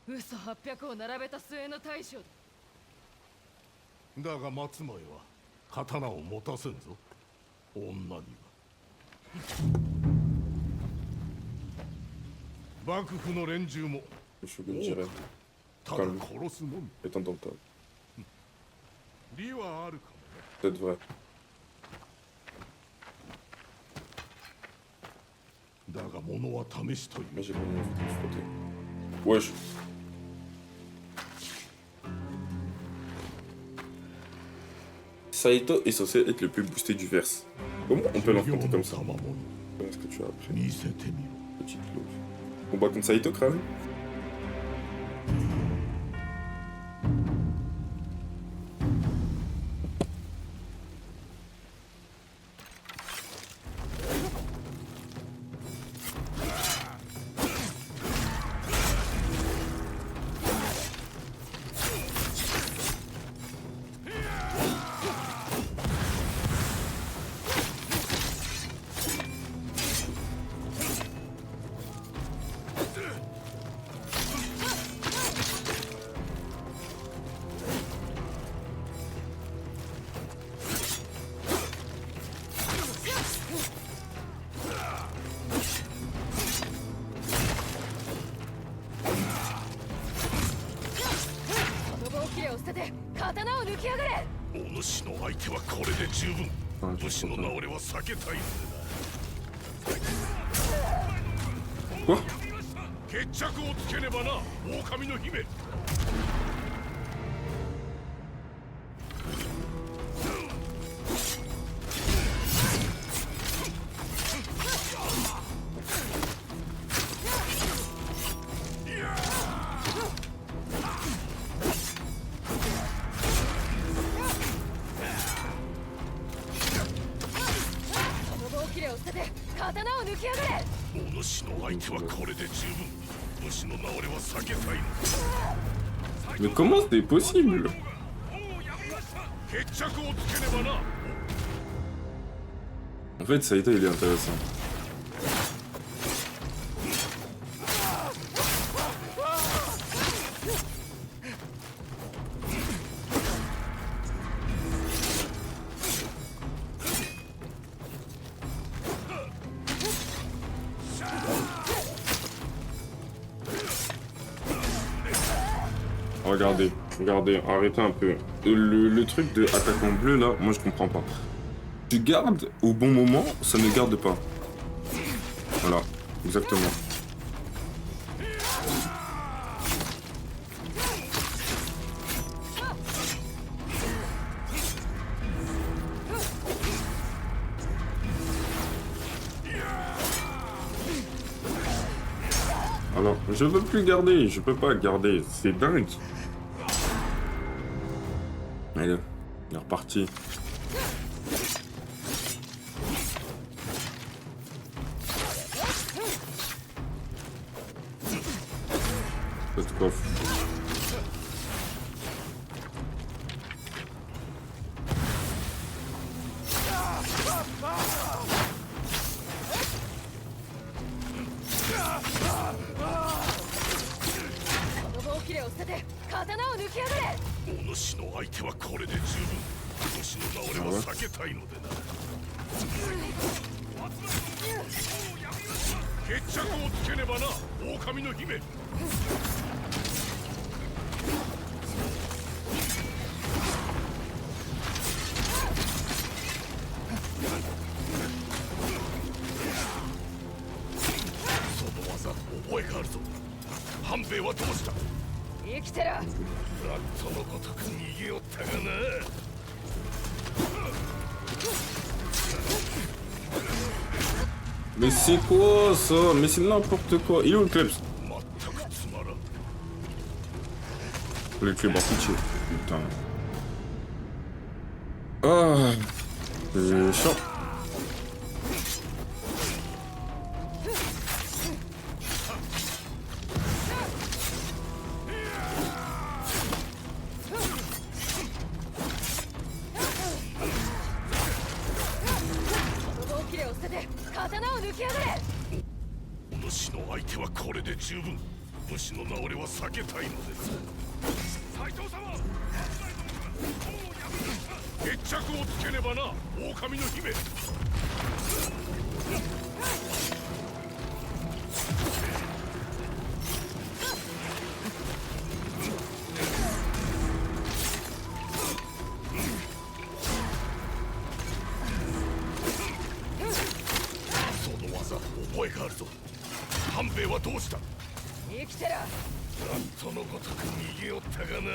う。嘘800を並べた末の大将だ。だが松前は刀を持たせんぞ。女には。幕府の連中も Le shogun dirait. ただ殺すのみ。 Et t'entends. 理はあるかも。 Peut-être vrai. だが物は試しという。 Mais j'ai pas envie de frotter. Wesh. Saito est censé être le plus boosté du verse. Comment on peut l'enfronter comme ça? 賜物 Comment est-ce que tu as appris? 見せてみろ。 Petite louve. Combat contre Saito, Kraven?お主の相手はこれで十分。武士の名折れは避けたいので Quoi? な。決着をつけねばな、狼の姫。 お主の相手はこれで十分。武士の名折れは避けたいの。 Mais comment c'est possible? 決着をつけねばな。 En fait, Saito il est intéressant. regardez, regardez, arrêtez un peu. Le truc de attaquant bleu là, moi je comprends pas. Tu gardes au bon moment, ça ne garde pas. Voilà, exactement. Alors, je veux plus garder, je peux pas garder, c'est dingue. Allez, il est reparti. Cette coffre.お主の相手はこれで十分。お主の名折れは避けたいのでな。決着をつけねばな、狼の姫。その技、覚えがあるぞ。半兵衛はどうした？生きてる。ラットのごとく逃げおったがな。Mais c'est quoi ça? Mais c'est n'importe quoi. Il est où le club? 全くつまらん。Le club en pitié. Putain. Ah, c'est chiant. O主の相手はこれで十分。武士の名折れは避けたいのです。斉藤様、決着をつけねばな、狼の姫。その技、覚えがあるぞ。半兵衛はどうした？生きてる。ラットのごとく逃げおったがな。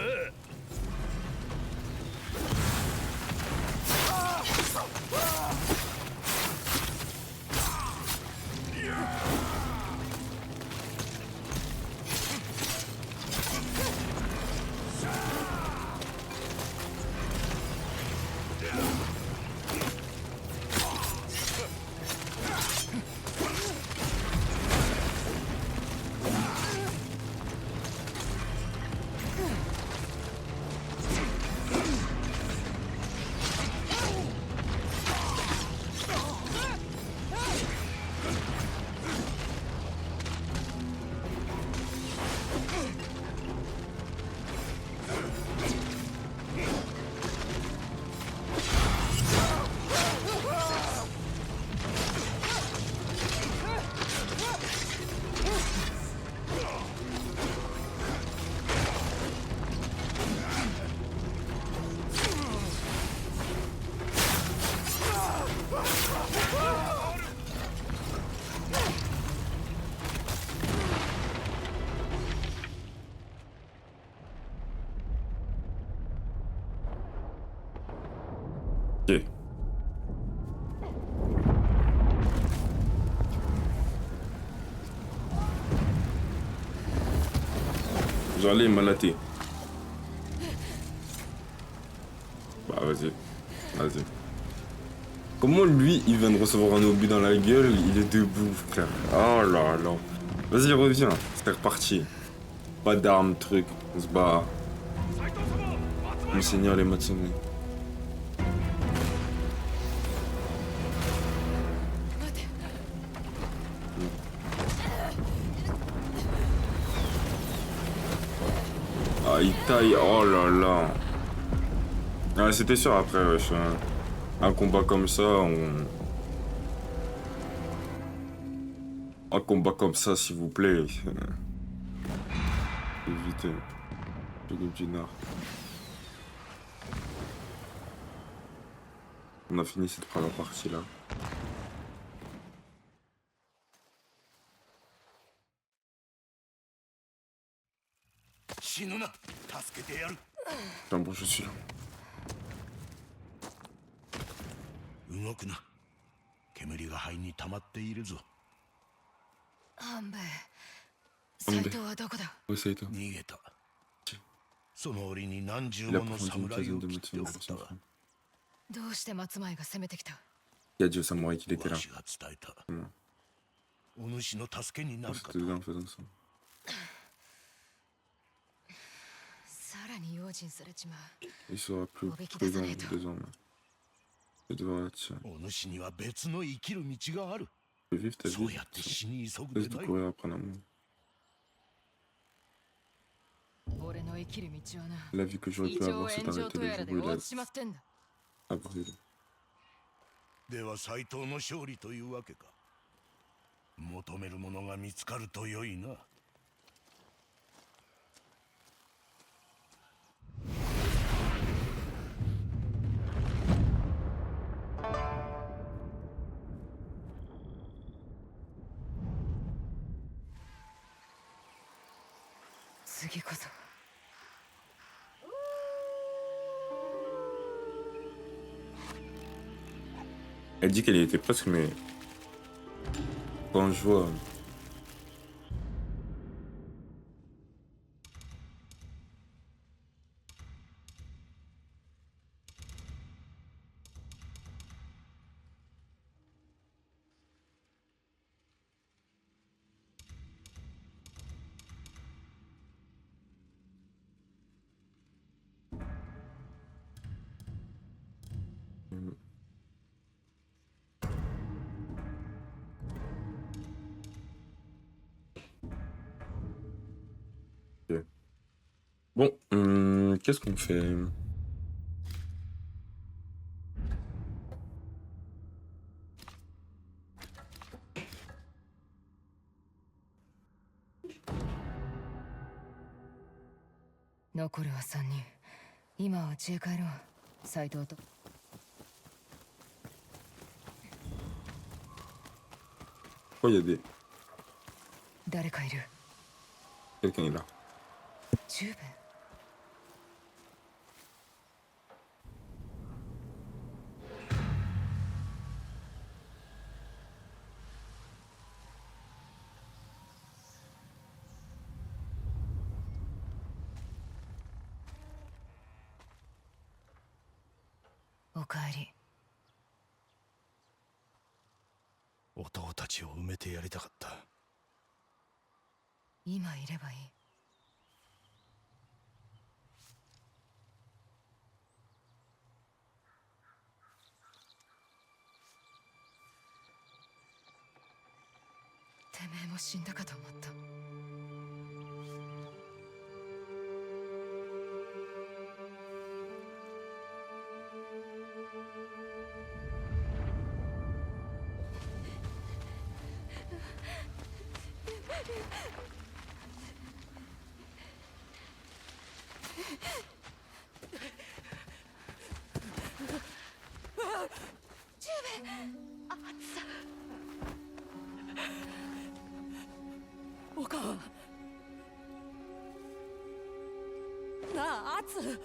Ok. J'allais malater. Bah vas-y. Vas-y. Comment lui, il vient de recevoir un obus dans la gueule, il est debout, frère. Oh là là. Vas-y, reviens. C'est reparti. Pas d'armes, truc. On se bat. Monseigneur les Matsumi. Ah, il taille. Oh là là. Ah, c'était sûr après, wesh. Un combat comme ça, Un combat comme ça, s'il vous plaît. Évitez. Philippe Dinard. On a fini cette première partie là.死ぬな助けてやる Enfin bon, je suis là. 動くな煙が肺に溜まっているぞ半兵衛斎藤はどこだ Ouais, ça y est, toi. 逃げたその折に何十 Il a もの pris une 侍 quinzaine を de 切っ médecins ておっ pour た son わ frère. どうして松前が攻めてきた Il a dit au samouraï qu'il était là. わしが伝えた Ouais. お主の助けになるか C'était bien en faisant ça. さらに用心されちまう Il sera plus Avec prudent Dazaneto. désormais. Tu devras être sûr. お主には別の生きる道がある Tu peux vivre ta そう vie やって死に急ぐ laisse で de ない courir après l'amour. 俺の生きる道はな La vie que j'aurais 異 pu 常 avoir, c'est 炎上 d'arrêter とやら les で jours où il 落ちちまってんだ a brûlé. では斎藤の勝利というわけか求めるものが見つかると良いな次こそ Elle dit qu'elle y était presque, mais quand je vois. Bon, qu'est-ce qu'on fait? 残るは3人今は家へ帰ろう斎藤と Pourquoi il y a des. 誰かいる Quelqu'un est là. 十兵衛おかえり男たちを埋めてやりたかった今いればいいてめえも死んだかと思ったおかわなあアツ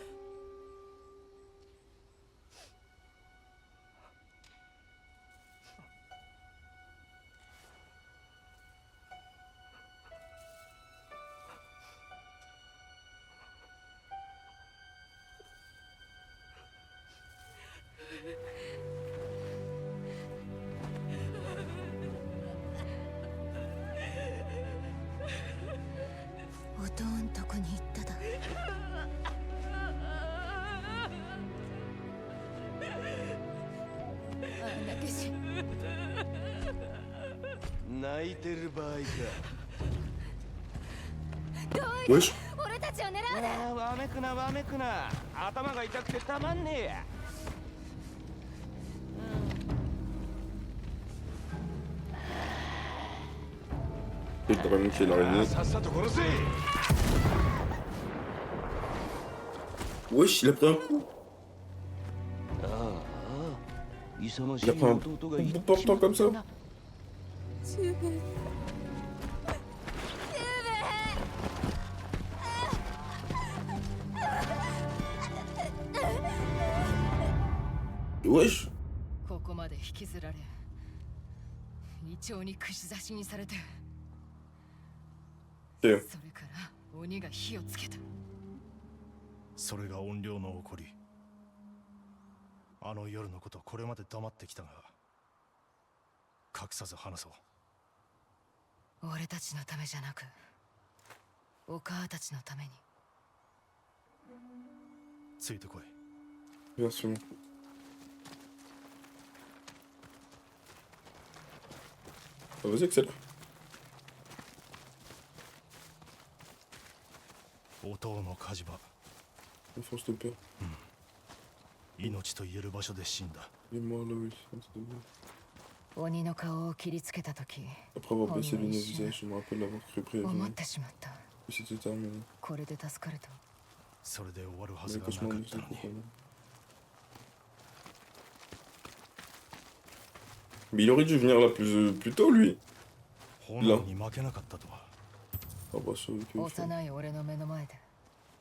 おとんとこに行っただあんなけし泣いてる場合か Wesh! 俺たちを狙うなわめくなわめくな頭が痛くてたまんねえや C'est le dragon qui est l'araignée. さっさと殺せ Wesh, il a pris un coup. ああ勇まし Il a い pris un 弟がい coup portant comme ça. 十兵衛 Wesh. ここまで引きずられ胃腸に串刺しにされて Ok. それから鬼が火をつけた。それが怨霊の起こり。あの夜のことこれまで黙ってきたが、隠さず話そう。俺たちのためじゃなくお母たちのために。ついてこい。 Bien sûr. Ah, vas-y, accélère. 弟の火事場、 Enfonce ton père. 命と言える場所で死んだ。 Il est mort là où il est. 鬼の顔を切りつけた時 Après avoir baissé le visage, je me rappelle l'avoir cru 思っ brièvement. てしまった。 Puis c'était terminé. これで助かると。それで終わるは Mais ず le がな cauchemar か ne った faisait のに。 pas mal. Mais il aurait dû venir là plus tôt, lui. 炎に負けなかったとは。 Ah bah, ça, ok, ok. 幼い俺の目の前で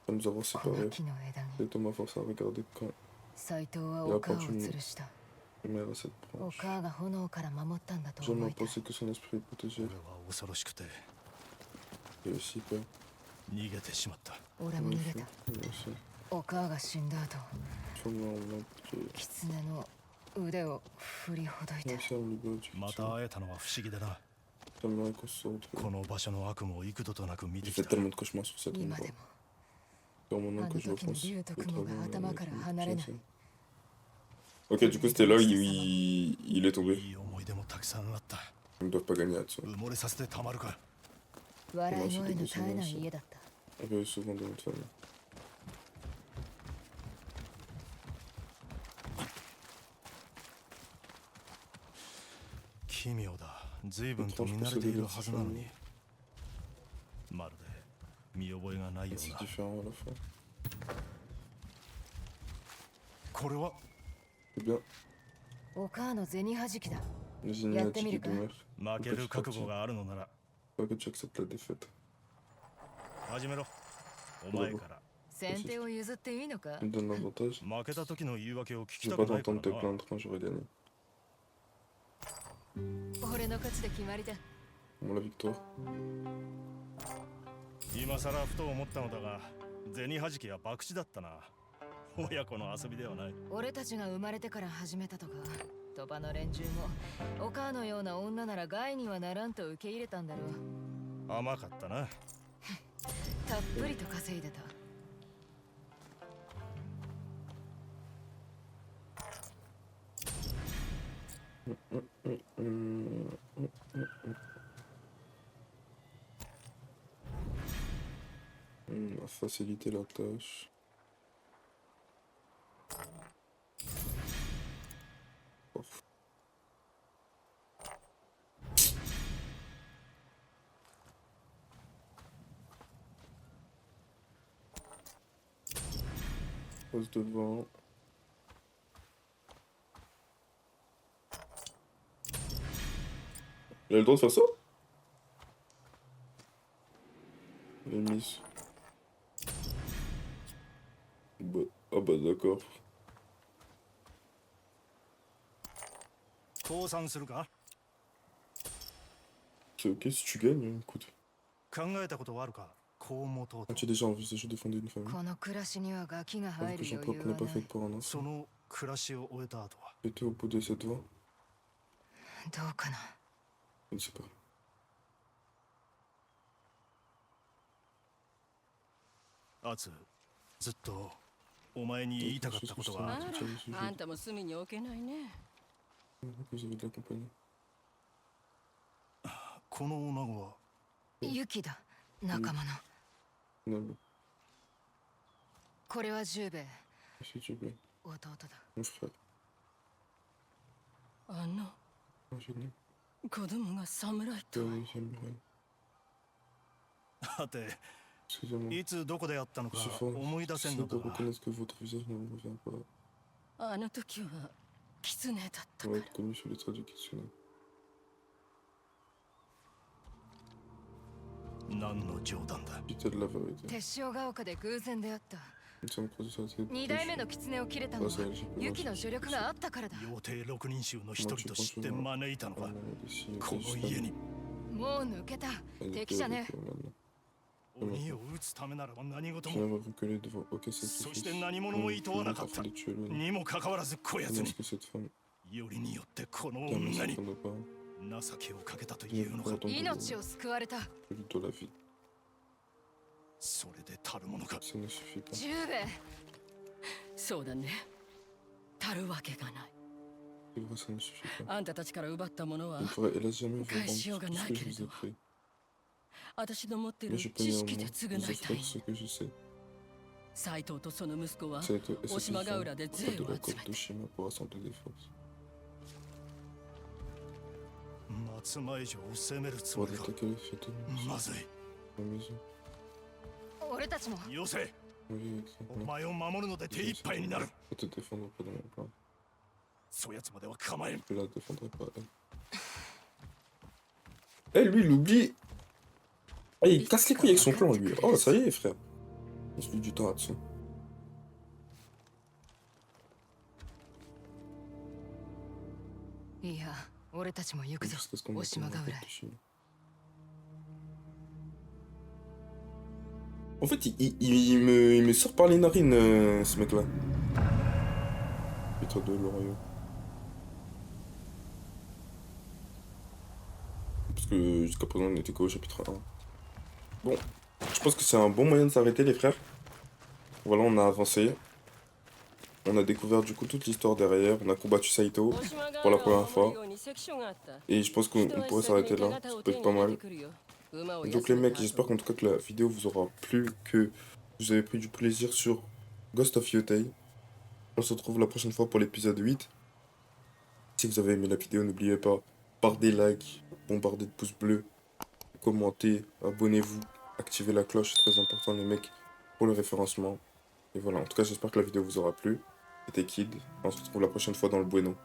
Ça nous avons この séparés. 木の枝に Et Thomas force à regarder quand 斎藤はお母を吊るした。 il mère à cette お branche. 母が炎から守ったんだと Jamais 思いたい。 pensé que son esprit est protégé. 俺は恐ろしくて Et aussi peur. 逃げてしまった。俺も逃げた。 Moi aussi. お母が死んだ後、 Sûrement en mode que 狐の腕を振りほどいて merci à me libérer du ま futur. た会えたのは不思議だな。 J'aimerais qu'on se retrouve. この場所の悪夢を幾度となく見て J'ai き fait た。 tellement de cauchemars sur cet 今 endroit. でも Dans mon nom Ah, que je le toki repense. no liu to au kumo ga travers atama de kara la hanarenai. scène. Ok, du coup, c'était là où il est tombé. いい思い出もたくさんあった。 Ils ne doivent pas gagner là-dessus. 埋もれさせてたまるか。笑い声の絶えない家だった。 On avait souvent dans notre famille. 奇妙だ。随分と見慣れているはずなのに。まるで見覚えがないよう C'est な。 différent à la fois. これは C'est bien. お母の銭はじきだ。 Les Y'a ignatis Temir, qui quoi. demeurent. 負ける覚悟があるのなら Pas que tu acceptes la défaite. 始めろ。お前から。先手を譲っていいのか Tu me donnes l'avantage. 負けた時の言い訳を聞 Je き veux た pas くないか t'entendre ら te な。 plaindre quand j'aurai gagné. 俺の勝ちで決まりだ。 Bon, la victoire. 今さらふと思ったのだが、銭はじきは博打だったな。親子の遊びではない。俺たちが生まれてから始めたとか、鳥羽の連中もお母のような女なら害にはならんと受け入れたんだろう。甘かったな。たっぷりと稼いでた。On va faciliter la tâche. Ouf. Pose devant. Il a le droit de faire ça? Il est mis. Bah, ah bah d'accord. 降参するか。 C'est ok si tu gagnes, écoute. 考えたことはあるか。こう持とうと。 As-tu déjà envisagé de fonder une famille? この暮らしにはガキが Avoue 入 que る son 余 propre 裕 n'est は pas ない fait pour un そ enfant. の暮らしを終えた後は。 Es-tu au bout de cette voie? どうかな。 Je ne sais pas. アツ、ずっとお前に言いたかったことがある。あんたも隅に置けないね。 Vous avez de la compagnie. この女子はユキだ、仲間の。 Non, これは十兵衛、 si tu veux. 弟だ。 Mon frère. あの Un génie. 子供が侍と。 J'aimerais. はて Excusez-moi. いつどこで会ったのか Monsieur Ford, 思い出せん j'essaie の de だが reconnaître que votre visage ne me revient pas. あの時は狐だったか On va ら être connu sur les traits du questionnaire. 何の冗談だ Dites de la vérité. 手塩ヶ丘で偶然出会った Nous sommes croisés sur la tête. 2代目の狐を切れたのはユキの助力があったからだ。妖帝六人衆の一人と知って招いたのか この Comment 家に もう抜けた。敵じゃねえ。鬼を撃つためならば何事 Je も n'avais reculé devant aucun そ sacrifice. して何者も厭わなかった de tuer l'homme. にもかかわらずこやつ Comment に est-ce que cette femme よりによってこの qui a mis 女に sur nos parents 情けをかけたとい ne うの pas か attendre 命を救われた。 de lui de la vie? それでたるものか Ça ne suffit pas. 十兵衛。そうだね足るわけがない C'est vrai, ça ne suffit pas. あんたたちから奪ったものは On pourrait hélas jamais vous rendre 返しようが tout な ce い que けれ je vous ど ai fait. 私の持ってい Mais る je peux 知識 néanmoins で vous 償いたい offrir ce que je sais. 斎藤とその息子は C'est et cette 大島ヶ femme 浦で auprès 税 de を la 集 côte め de て Shima pour rassembler des forces. 松前城を攻めるつ Pour もりか attaquer les châteaux de まずい la maison. 俺たちも。よせ Oui, avec ça. お前を守るので手一杯になる Je vais te défendre auprès de mon plan. そやつまでは構えん Je la défendrai pas, elle. Eh, lui, il oublie. Eh, il casse les couilles avec son clan, lui. Oh, ça y est, frère. On se fait du temps là-dessus. いや、俺たちも行くぞ。 Jusqu'à ce qu'on 大 atteigne 島 la ヶ côte 浦へ de。Shima. En fait, il me sort par les narines, ce mec-là. Chapitre 2, le royaume. Parce que jusqu'à présent, on était qu'au chapitre 1. Bon, je pense que c'est un bon moyen de s'arrêter, les frères. Voilà, on a avancé. On a découvert du coup toute l'histoire derrière. On a combattu Saito pour la première fois. Et je pense qu'on pourrait s'arrêter là. Ça peut être pas mal. Donc les mecs, j'espère qu'en tout cas que la vidéo vous aura plu, que vous avez pris du plaisir sur Ghost of Yotei. On se retrouve la prochaine fois pour l'épisode 8. Si vous avez aimé la vidéo, n'oubliez pas, par des likes, bombardez de pouces bleus, commentez, abonnez-vous, activez la cloche, c'est très important les mecs, pour le référencement. Et voilà, en tout cas j'espère que la vidéo vous aura plu. C'était Kid, on se retrouve la prochaine fois dans le Bueno.